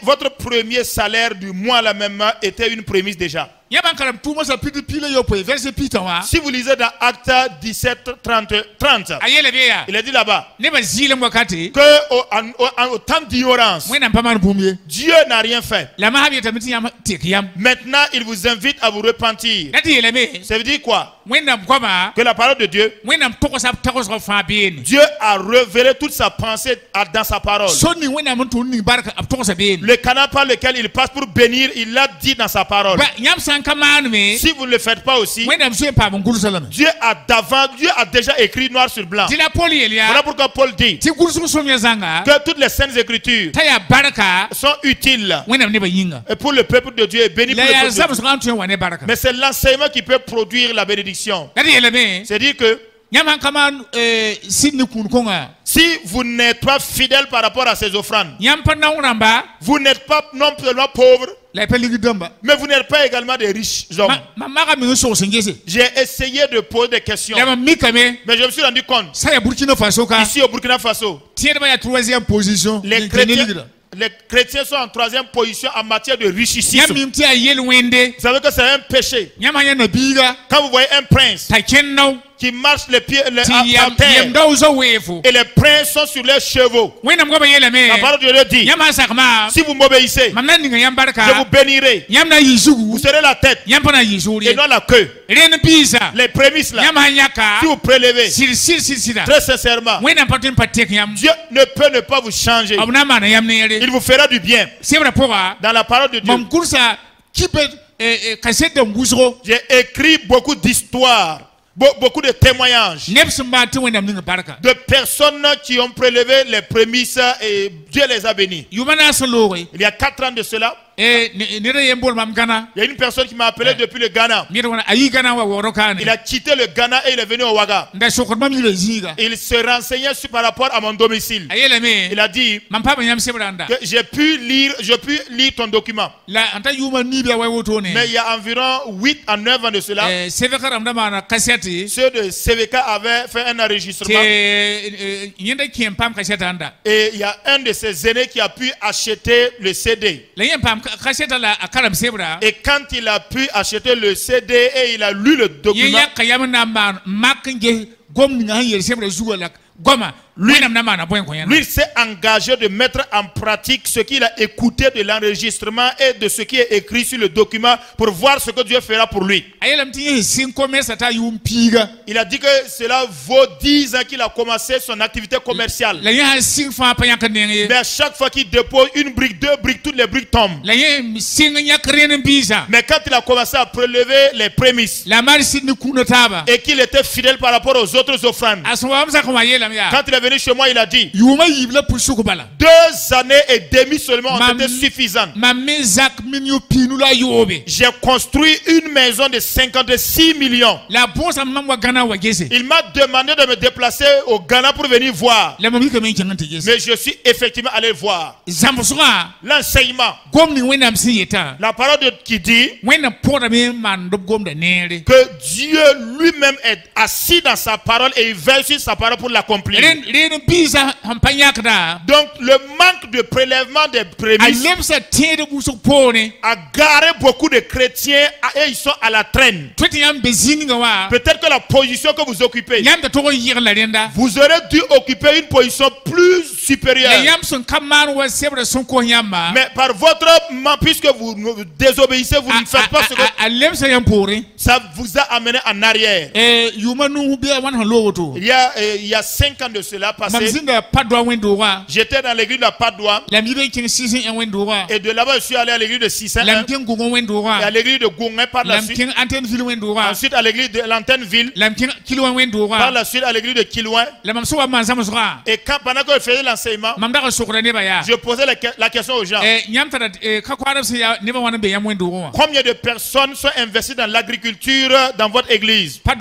Votre premier salaire du mois la même était une prémisse déjà. Si vous lisez dans Actes 17, 30, il est dit là-bas que au temps d'ignorance, Dieu n'a rien fait. Maintenant, il vous invite à vous repentir. Ça veut dire quoi? Que la parole de Dieu, Dieu a révélé toute sa pensée dans sa parole. Le canal par lequel il passe pour bénir, il l'a dit dans sa parole. Si vous ne le faites pas aussi, Dieu a déjà écrit noir sur blanc. Voilà pourquoi Paul dit que toutes les saintes écritures sont utiles et pour le peuple de Dieu et béni pour le peuple de Dieu. Mais c'est l'enseignement qui peut produire la bénédiction. C'est-à-dire que si vous n'êtes pas fidèle par rapport à ces offrandes, vous n'êtes pas non seulement pauvre, mais vous n'êtes pas également des riches hommes. J'ai essayé de poser des questions, mais je me suis rendu compte ici au Burkina Faso, les chrétiens sont en troisième position en matière de richissime. Vous savez que c'est un péché. Quand vous voyez un prince qui marche les pieds à terre et les princes sont sur leurs chevaux, la parole de Dieu dit, si vous m'obéissez, je vous bénirai. Vous serez la tête et non la queue. Les prémices là, si vous prélevez très sincèrement, Dieu ne peut ne pas vous changer. Il vous fera du bien. Dans la parole de Dieu, j'ai écrit beaucoup d'histoires, beaucoup de témoignages de personnes qui ont prélevé les prémices et Dieu les a bénis. Il y a 4 ans de cela, il y a une personne qui m'a appelé depuis le Ghana. Il a quitté le Ghana et il est venu au Ouaga. Il se renseignait par rapport à mon domicile. Il a dit que j'ai pu lire ton document. Mais il y a environ 8 à 9 ans de cela, ceux de CVK avaient fait un enregistrement. Et il y a un de ses aînés qui a pu acheter le CD. Et quand il a pu acheter le CD et il a lu le document, Lui s'est engagé de mettre en pratique ce qu'il a écouté de l'enregistrement et de ce qui est écrit sur le document pour voir ce que Dieu fera pour lui. Il a dit que cela vaut 10 ans qu'il a commencé son activité commerciale. Mais à chaque fois qu'il dépose une brique, 2 briques, toutes les briques tombent. Mais quand il a commencé à prélever les prémices et qu'il était fidèle par rapport aux autres offrandes, quand il est venu chez moi, il a dit 2 années et demie seulement ont été suffisantes. J'ai construit une maison de 56 millions. Il m'a demandé de me déplacer au Ghana pour venir voir. Mais je suis effectivement allé voir. L'enseignement. La parole qui dit que Dieu lui-même est assis dans sa parole et il veille sur sa parole pour l'accomplir. Donc le manque de prélèvement des prémices a garé beaucoup de chrétiens et ils sont à la traîne. Peut-être que la position que vous occupez, vous aurez dû occuper une position plus supérieure. Mais par votre main, puisque vous désobéissez, vous ne faites pas ce que ça vous a amené en arrière. Il y a 5 ans de cela passé, j'étais dans l'église de la Padoua. Et de là-bas, je suis allé à l'église de Sissin. Et à l'église de Goungé par la suite. Ensuite à l'église de l'Antenne-Ville. Par la suite à l'église de Kilouin. Et pendant que je faisais l'enseignement, je posais la question aux gens. Combien de personnes sont investies dans l'agriculture dans votre église? Dans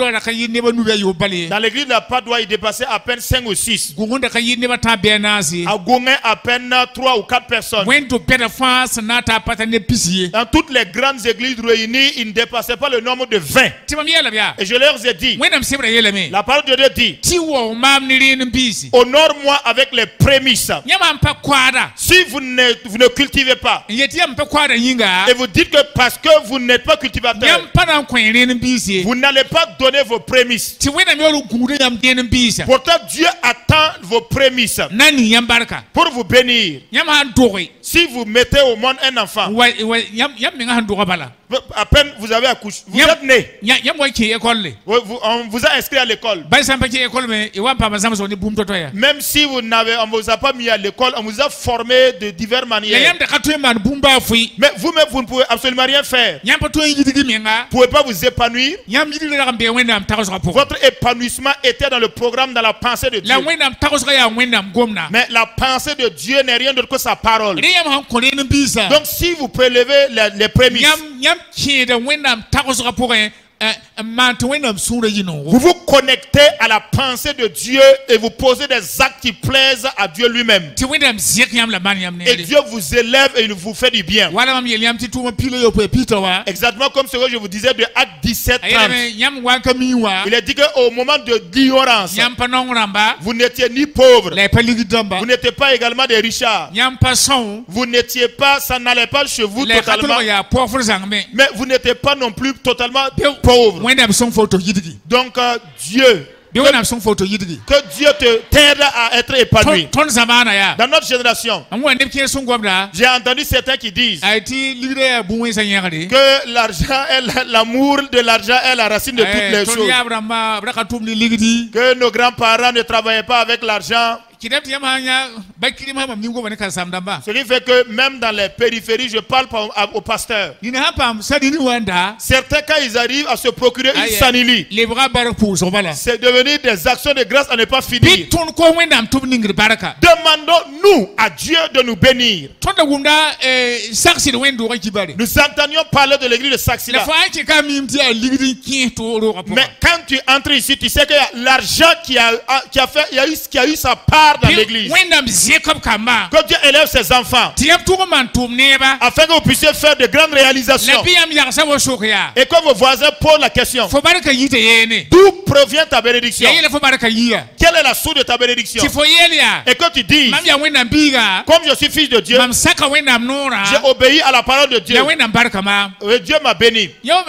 l'église de la Padoua, il dépassait à peine 5 ou 6. À Goungé, à peine 3 ou 4 personnes. Dans toutes les grandes églises réunies, il ne dépassait pas le nombre de 20. Et je leur ai dit, la parole de Dieu dit, honore-moi avec les prémices. Si vous ne cultivez pas, et vous dites que parce que vous n'êtes pas cultivateur, vous n'allez pas donner vos prémices. Pourtant Dieu attend vos prémices pour vous bénir. Si vous mettez au monde un enfant, à peine vous avez accouché, vous êtes né, on vous a inscrit à l'école. Même si on ne vous a pas mis à l'école, on vous a formé de diverses manières. Mais vous-même, vous ne pouvez absolument rien faire. Vous ne pouvez pas vous épanouir. Votre épanouissement était dans le programme, dans la pensée de Dieu. Mais la pensée de Dieu n'est rien d'autre que sa parole. Donc si vous prélevez les prémices, vous vous connectez à la pensée de Dieu et vous posez des actes qui plaisent à Dieu lui-même. Et Dieu vous élève et il vous fait du bien. Exactement comme ce que je vous disais de Acte 17, 30. Il est dit qu'au moment de l'ignorance, vous n'étiez ni pauvre, vous n'étiez pas également des richards, vous n'étiez pas, ça n'allait pas chez vous totalement, mais vous n'étiez pas non plus totalement pauvre. Donc Dieu, que Dieu t'aide à être épanoui. Dans notre génération, j'ai entendu certains qui disent que l'argent est l'amour de l'argent est la racine de toutes les choses. Que nos grands-parents ne travaillaient pas avec l'argent. Ce qui fait que même dans les périphéries, je parle aux pasteurs. Certains, quand ils arrivent à se procurer une sanili, c'est devenu des actions de grâce à ne pas finir. Demandons-nous à Dieu de nous bénir. Nous entendions parler de l'église de Saxila. Mais quand tu entres ici, tu sais qu'il y a l'argent qui a eu sa part part dans l'église. Que Dieu élève ses enfants afin que vous puissiez faire de grandes réalisations. Et que vos voisins posent la question: d'où provient ta bénédiction? Quelle est la source de ta bénédiction? Et que tu dises: comme je suis fils de Dieu, j'ai obéi à la parole de Dieu et Dieu m'a béni. Là,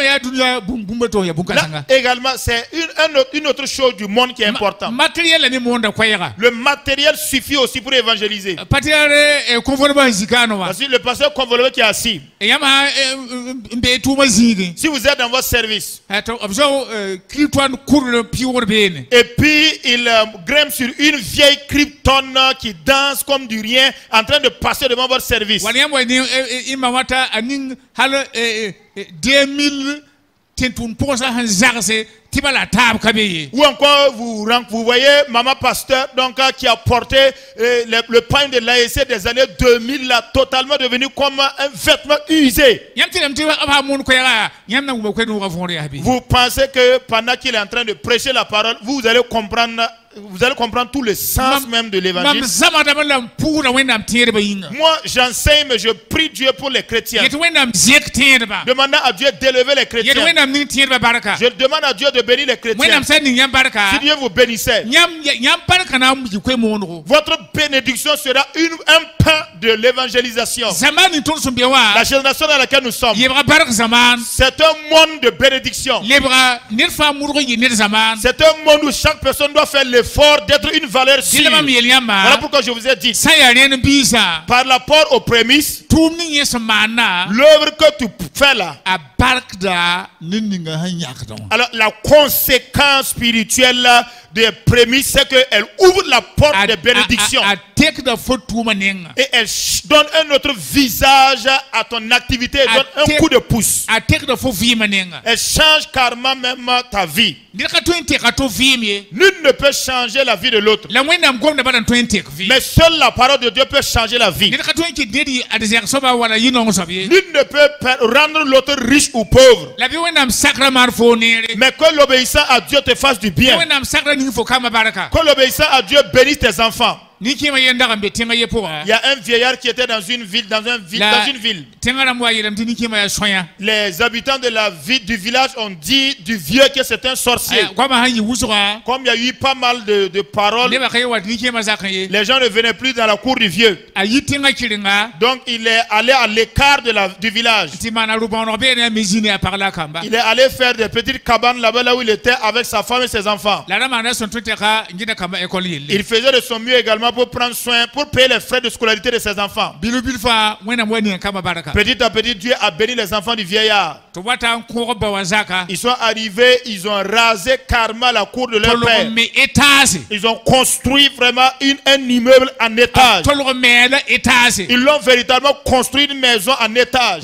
également, c'est une autre chose du monde qui est importante. Le matériel suffit aussi pour évangéliser. Voici le pasteur Convolvé qui est assis. Si vous êtes dans votre service et puis il grimpe sur une vieille kryptone qui danse comme du rien en train de passer devant votre service, ou encore vous voyez maman pasteur donc qui a porté le pain de l'AEC des années 2000 là, totalement devenu comme un vêtement usé. Vous pensez que pendant qu'il est en train de prêcher la parole, vous allez comprendre tout le sens même de l'évangile. Moi, j'enseigne, mais je prie Dieu pour les chrétiens. Demandant à Dieu d'élever les chrétiens. Je demande à Dieu de bénir les chrétiens. Si Dieu vous bénissait, votre bénédiction sera un pain de l'évangélisation. La génération dans laquelle nous sommes, c'est un monde de bénédiction. C'est un monde où chaque personne doit faire l'effort d'être une valeur sûre. Voilà pourquoi je vous ai dit, par rapport aux prémices, l'œuvre que tu fais là, alors la conséquence spirituelle des prémices, c'est qu'elle ouvre la porte des bénédictions et elle donne un autre visage à ton activité, elle donne un coup de pouce. Elle change carrément même ta vie. Nul ne peut changer la vie de l'autre, mais seule la parole de Dieu peut changer la vie. Nul ne peut rendre l'autre riche ou pauvre, mais que l'obéissance à Dieu te fasse du bien, que l'obéissance à Dieu bénisse tes enfants. Il y a un vieillard qui était dans une ville, Les habitants de la ville, du village ont dit du vieux que c'est un sorcier. Comme il y a eu pas mal de paroles, les gens ne venaient plus dans la cour du vieux. Donc il est allé à l'écart du village. Il est allé faire des petites cabanes là-bas, là où il était avec sa femme et ses enfants. Il faisait de son mieux également pour prendre soin, pour payer les frais de scolarité de ses enfants. Petit à petit, Dieu a béni les enfants du vieillard. Ils sont arrivés, ils ont rasé carrément la cour de leur père. Ils ont construit vraiment un immeuble en étage. Ils l'ont véritablement construit une maison en étage.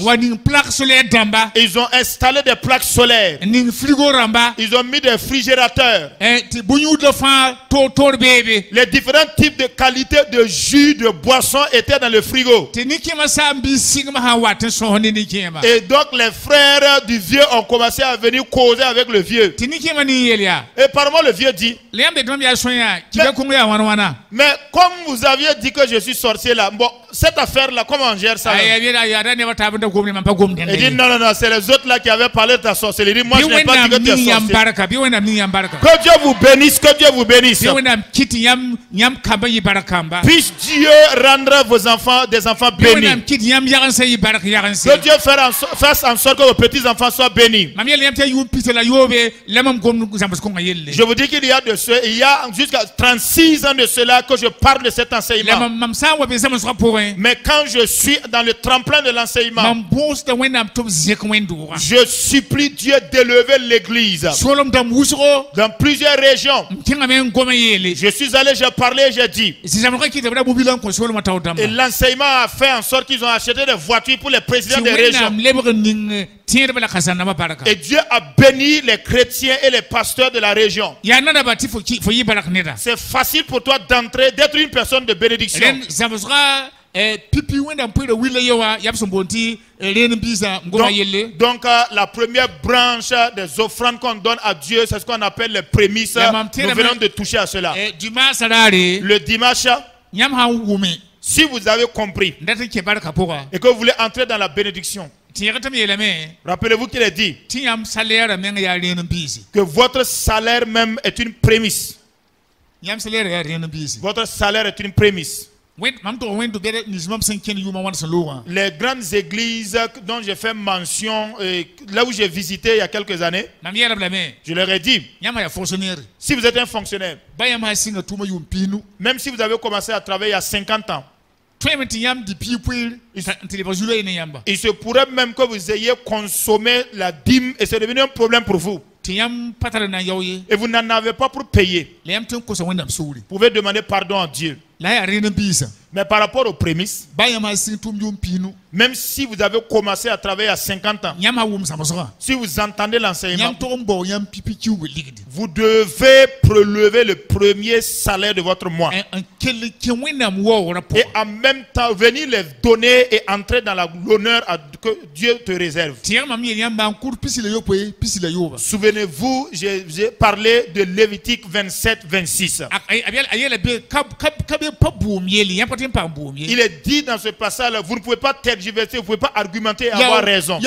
Ils ont installé des plaques solaires. Ils ont mis des réfrigérateurs. Les différents types de qualité de jus, de boissons étaient dans le frigo. Et donc les frères du vieux ont commencé à venir causer avec le vieux. Et apparemment le vieux dit: mais comme vous aviez dit que je suis sorcier là, bon, cette affaire là, comment on gère ça? Il dit non, c'est les autres là qui avaient parlé de ta sorcellerie. Moi je n'ai pas dit que tu es sorcier. Que Dieu vous bénisse, que Dieu vous bénisse. Puisse Dieu rendre vos enfants des enfants bénis. Que Dieu fasse en sorte que vos petits enfants soient bénis. Je vous dis qu'il y a jusqu'à 36 ans de cela que je parle de cet enseignement. Mais quand je suis dans le tremplin de l'enseignement, je supplie Dieu d'élever l'église dans plusieurs régions. Je suis allé, j'ai parlé, j'ai dit. Et l'enseignement a fait en sorte qu'ils ont acheté des voitures pour les présidents des régions. Et Dieu a béni les chrétiens et les pasteurs de la région. C'est facile pour toi d'entrer, d'être une personne de bénédiction. Donc, la première branche des offrandes qu'on donne à Dieu, c'est ce qu'on appelle les prémices. Nous venons de toucher à cela. Le dimanche, si vous avez compris et que vous voulez entrer dans la bénédiction, rappelez-vous qu'il est dit que votre salaire même est une prémisse. Votre salaire est une prémisse. Les grandes églises dont j'ai fait mention, là où j'ai visité il y a quelques années, je leur ai dit, si vous êtes un fonctionnaire, même si vous avez commencé à travailler il y a 50 ans, il se pourrait même que vous ayez consommé la dîme et c'est devenu un problème pour vous. Et vous n'en avez pas pour payer. Vous pouvez demander pardon à Dieu. Mais par rapport aux prémices, même si vous avez commencé à travailler à 50 ans, si vous entendez l'enseignement, vous devez prélever le premier salaire de votre mois. Et en même temps, venir les donner et entrer dans l'honneur que Dieu te réserve. Souvenez-vous, j'ai parlé de Lévitique 27-26. Il est dit dans ce passage, vous ne pouvez pas tergiverser, vous ne pouvez pas argumenter et avoir raison.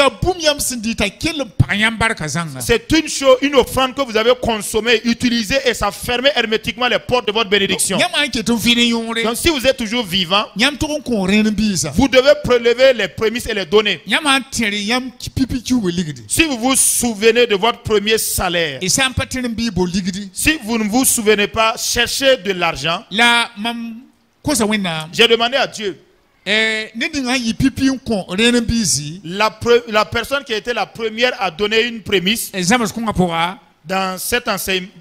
C'est une chose, une offrande que vous avez consommée, utilisée et ça ferme hermétiquement les portes de votre bénédiction. Donc si vous êtes toujours vivant, vous devez prélever les prémices et les donner. Si vous vous souvenez de votre premier salaire, si vous ne vous souvenez pas, cherchez de l'argent. J'ai demandé à Dieu, la personne qui a été la première à donner une prémisse dans cet enseignement,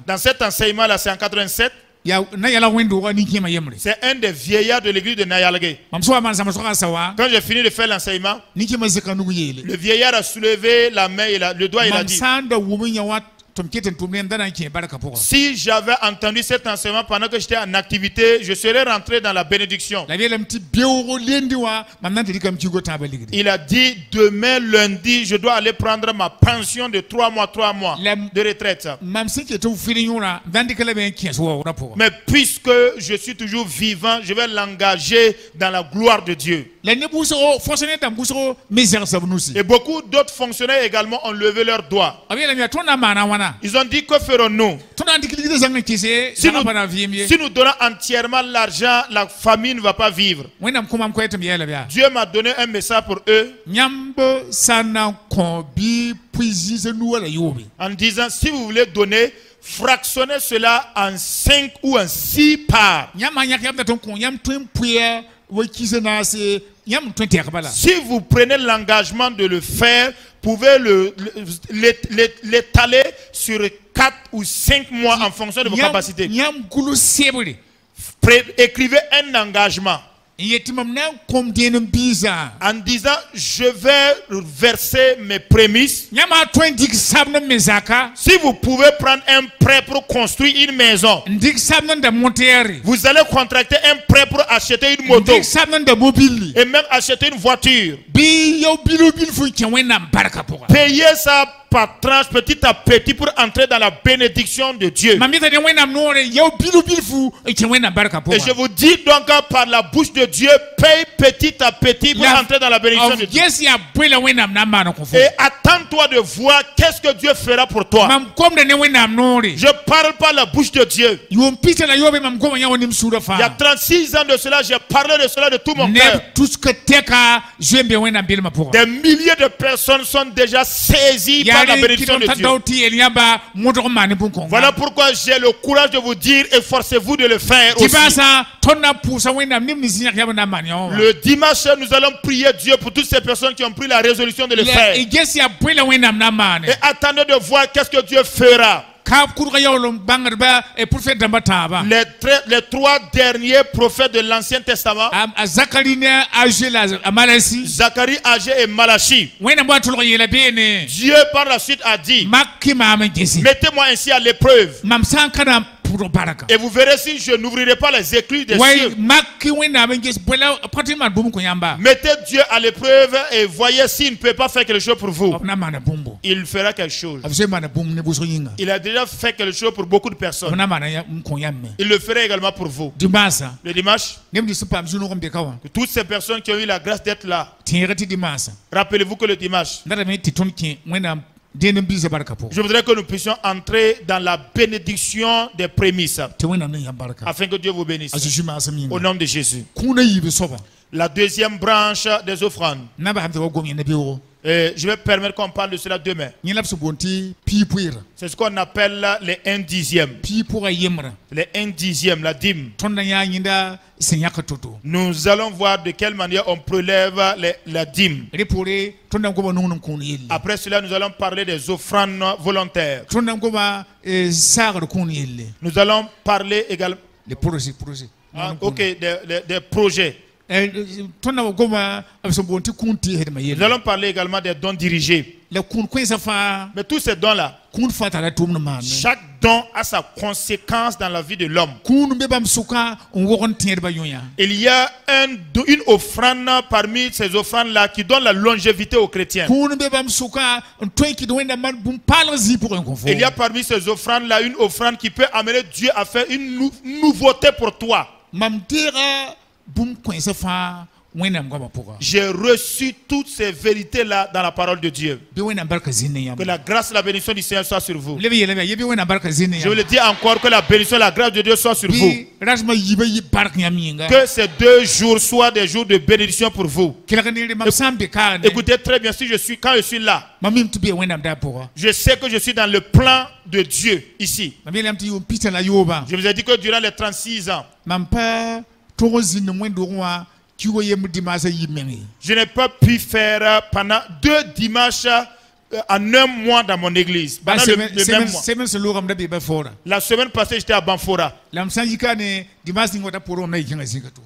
dans cet enseignement-là, c'est en 87. C'est un des vieillards de l'église de Nayalagé. Quand j'ai fini de faire l'enseignement, le vieillard a soulevé la main et le doigt et il a dit, si j'avais entendu cet enseignement pendant que j'étais en activité, je serais rentré dans la bénédiction. Il a dit, demain lundi, je dois aller prendre ma pension de 3 mois de retraite. Mais puisque je suis toujours vivant, je vais l'engager dans la gloire de Dieu. Et beaucoup d'autres fonctionnaires également ont levé leurs doigts. Ils ont dit, que ferons-nous? Si nous donnons entièrement l'argent, la famille ne va pas vivre. Dieu m'a donné un message pour eux en disant, si vous voulez donner, fractionnez cela en 5 ou en 6 parts. Si vous prenez l'engagement de le faire, vous pouvez l'étaler sur 4 ou 5 mois en fonction de vos capacités. Écrivez un engagement en disant, je vais verser mes prémices. Si vous pouvez prendre un prêt pour construire une maison, vous allez contracter un prêt pour acheter une moto et même acheter une voiture. Payez ça par tranche, petit à petit, pour entrer dans la bénédiction de Dieu. Et je vous dis donc, par la bouche de Dieu, paye petit à petit pour entrer dans la bénédiction de Dieu. Et attends-toi de voir qu'est-ce que Dieu fera pour toi. Je parle par la bouche de Dieu. Il y a 36 ans de cela, j'ai parlé de cela de tout mon cœur. Des milliers de personnes sont déjà saisies par la bénédiction de Dieu. Voilà pourquoi j'ai le courage de vous dire, efforcez-vous de le faire aussi. Le dimanche, nous allons prier Dieu pour toutes ces personnes qui ont pris la résolution de le faire. Et attendez de voir qu'est-ce que Dieu fera. Les 3 derniers prophètes de l'Ancien Testament, Zacharie, Agé et Malachi, Dieu par la suite a dit, mettez-moi ainsi à l'épreuve Et vous verrez si je n'ouvrirai pas les écluses des cieux. Mettez Dieu à l'épreuve et voyez s'il ne peut pas faire quelque chose pour vous. Il fera quelque chose. Il a déjà fait quelque chose pour beaucoup de personnes. Il le fera également pour vous. Le dimanche, toutes ces personnes qui ont eu la grâce d'être là, rappelez-vous que le dimanche, je voudrais que nous puissions entrer dans la bénédiction des prémices afin que Dieu vous bénisse. Au nom de Jésus. La deuxième branche des offrandes. Je vais permettre qu'on parle de cela demain. C'est ce qu'on appelle les 1/10. Les 1/10, la dîme. Nous allons voir de quelle manière on prélève la dîme. Après cela, nous allons parler des offrandes volontaires. Nous allons parler également des projets. Nous allons parler également des dons dirigés. Mais tous ces dons-là, chaque don a sa conséquence dans la vie de l'homme. Il y a une offrande parmi ces offrandes-là qui donne la longévité aux chrétiens. Il y a parmi ces offrandes-là une offrande qui peut amener Dieu à faire une nouveauté pour toi. J'ai reçu toutes ces vérités-là dans la parole de Dieu. Que la grâce et la bénédiction du Seigneur soient sur vous. Je vous le dis encore, que la bénédiction et la grâce de Dieu soient sur vous. Que ces 2 jours soient des jours de bénédiction pour vous. Écoutez très bien, quand je suis là, je sais que je suis dans le plan de Dieu ici. Je vous ai dit que durant les 36 ans, je n'ai pas pu faire pendant 2 dimanches en un mois dans mon église. Pendant le même mois. La semaine passée, j'étais à Banfora.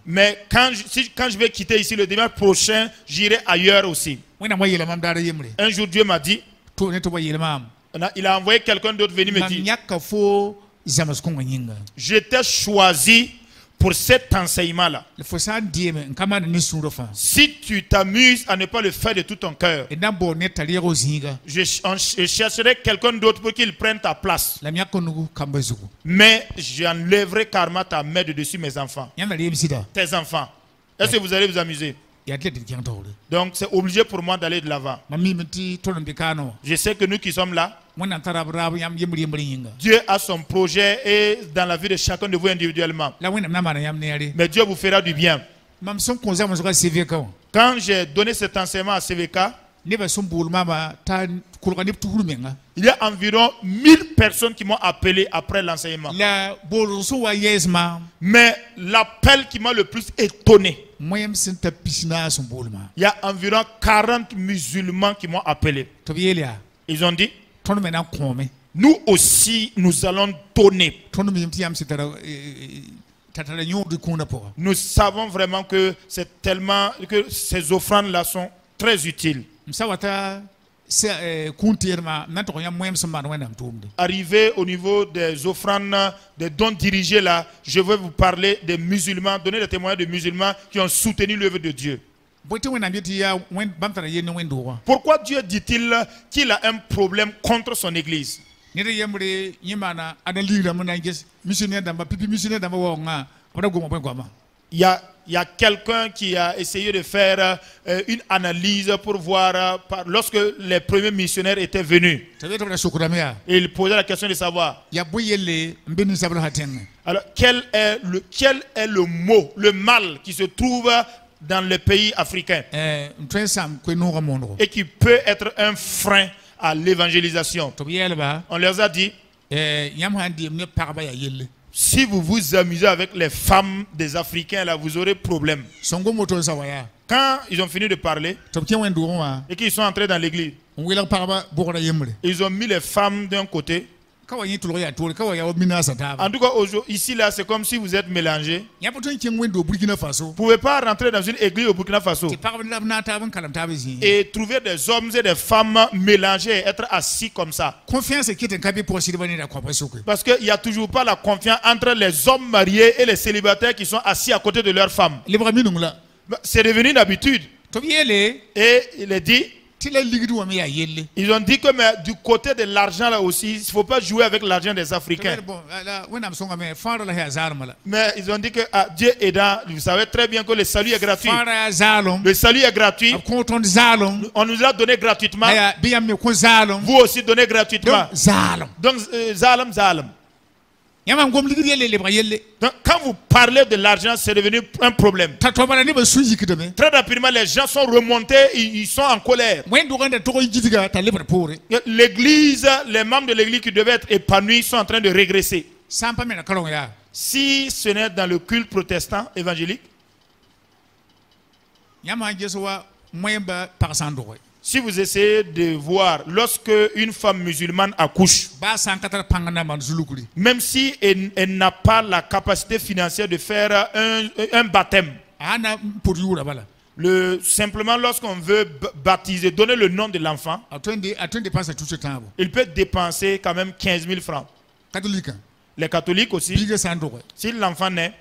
Mais quand je vais quitter ici le dimanche prochain, j'irai ailleurs aussi. Un jour, Dieu m'a dit, il a envoyé quelqu'un d'autre venir me dire, j'étais choisi pour cet enseignement-là. Si tu t'amuses à ne pas le faire de tout ton cœur, je chercherai quelqu'un d'autre pour qu'il prenne ta place. Mais j'enlèverai carrément ta main de dessus mes enfants. Tes enfants. Est-ce que vous allez vous amuser? Donc c'est obligé pour moi d'aller de l'avant. Je sais que nous qui sommes là, Dieu a son projet et dans la vie de chacun de vous individuellement. Mais Dieu vous fera du bien. Quand j'ai donné cet enseignement à CVK, il y a environ 1000 personnes qui m'ont appelé après l'enseignement. Mais l'appel qui m'a le plus étonné, il y a environ 40 musulmans qui m'ont appelé. Ils ont dit, nous aussi, nous allons donner. Nous savons vraiment que c'est tellement que ces offrandes-là sont très utiles. Arrivé au niveau des offrandes, des dons dirigés là, je vais vous parler des musulmans, donner des témoignages de musulmans qui ont soutenu l'œuvre de Dieu. Pourquoi Dieu dit-il qu'il a un problème contre son église? Il y a quelqu'un qui a essayé de faire une analyse pour voir, lorsque les premiers missionnaires étaient venus, il posait la question de savoir, alors quel est le mot, le mal qui se trouve dans les pays africains et qui peut être un frein à l'évangélisation. On leur a dit, si vous vous amusez avec les femmes des Africains, là, vous aurez problème. Quand ils ont fini de parler et qu'ils sont entrés dans l'église, ils ont mis les femmes d'un côté En tout cas, ici, là, c'est comme si vous êtes mélangés. Vous ne pouvez pas rentrer dans une église au Burkina Faso et trouver des hommes et des femmes mélangés et être assis comme ça. Parce qu'il n'y a toujours pas la confiance entre les hommes mariés et les célibataires qui sont assis à côté de leurs femmes. C'est devenu une habitude. Et il est dit, ils ont dit que mais du côté de l'argent là aussi, il ne faut pas jouer avec l'argent des Africains. Mais ils ont dit que Dieu aidant, vous savez très bien que le salut est gratuit. Le salut est gratuit. On nous l'a donné gratuitement. Vous aussi donnez gratuitement. Donc, Zalam. Donc, quand vous parlez de l'argent, c'est devenu un problème. Très rapidement, les gens sont remontés, ils sont en colère. L'église, les membres de l'église qui devaient être épanouis sont en train de régresser. Si ce n'est dans le culte protestant évangélique, si vous essayez de voir, lorsque une femme musulmane accouche, même si elle n'a pas la capacité financière de faire un baptême, simplement lorsqu'on veut baptiser, donner le nom de l'enfant, il peut dépenser quand même 15 000 francs. Les catholiques aussi, si l'enfant naît,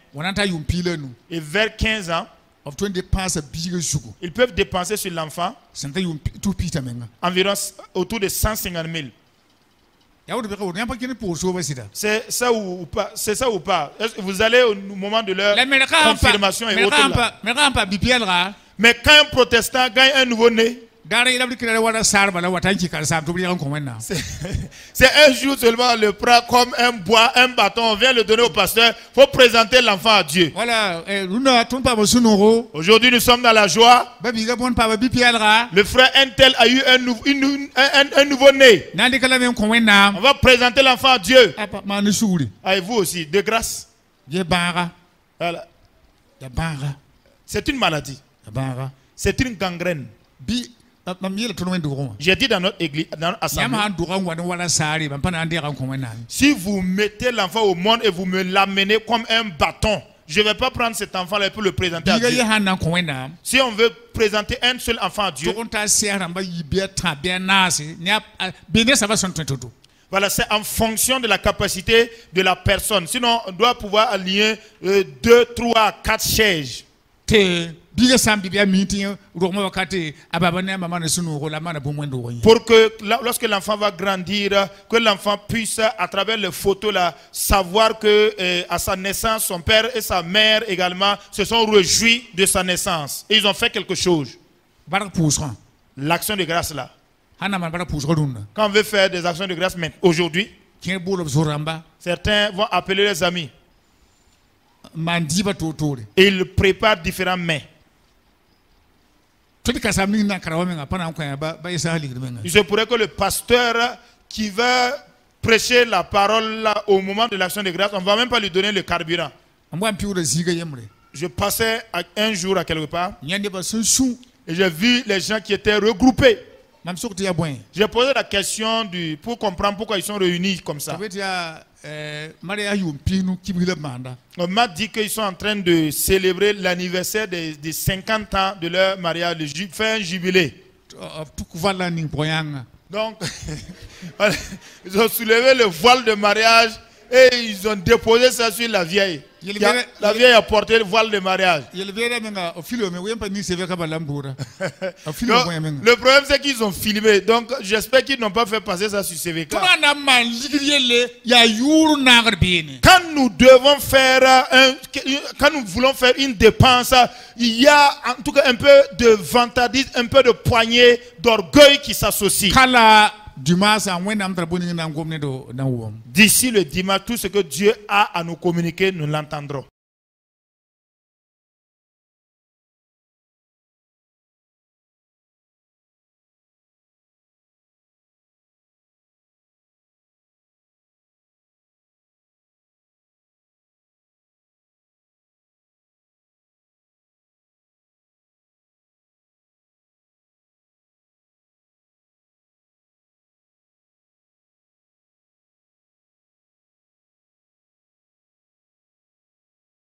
et vers 15 ans, ils peuvent dépenser sur l'enfant environ autour de 150 000. C'est ça ou pas? C'est ça ou pas? Vous allez au moment de leur confirmation et autres là. Mais quand un protestant gagne un nouveau-né, c'est un jour seulement, on le prend comme un bois, un bâton, on vient le donner au pasteur. Il faut présenter l'enfant à Dieu. Aujourd'hui, nous sommes dans la joie. Le frère Intel a eu un nouveau-né. On va présenter l'enfant à Dieu. Et vous aussi, de grâce. Voilà. C'est une maladie. C'est une gangrène. J'ai dit dans notre église, dans notre assemblée, si vous mettez l'enfant au monde et vous me l'amenez comme un bâton, je ne vais pas prendre cet enfant-là pour le présenter à Dieu. Si on veut présenter un seul enfant à Dieu, voilà, c'est en fonction de la capacité de la personne. Sinon, on doit pouvoir aligner 2, 3, 4 chaises. Pour que lorsque l'enfant va grandir, que l'enfant puisse à travers les photos là savoir que à sa naissance son père et sa mère également se sont réjouis de sa naissance et ils ont fait quelque chose. L'action de grâce là. Quand on veut faire des actions de grâce aujourd'hui, certains vont appeler les amis. Et ils préparent différents mets. Il se pourrait que le pasteur qui va prêcher la parole là, au moment de l'action de grâce, on ne va même pas lui donner le carburant. Je passais un jour à quelque part et j'ai vu les gens qui étaient regroupés. J'ai posé la question pour comprendre pourquoi ils sont réunis comme ça. On m'a dit qu'ils sont en train de célébrer l'anniversaire des 50 ans de leur mariage, de faire un jubilé. Donc, ils ont soulevé le voile de mariage et ils ont déposé ça sur la vieille. La vieille a porté le voile de mariage. Le problème c'est qu'ils ont filmé. Donc j'espère qu'ils n'ont pas fait passer ça sur CVK. Quand nous devons faire quand nous voulons faire une dépense, il y a en tout cas un peu de vantardisme, un peu de poignée d'orgueil qui s'associe. D'ici le dimanche, tout ce que Dieu a à nous communiquer, nous l'entendrons.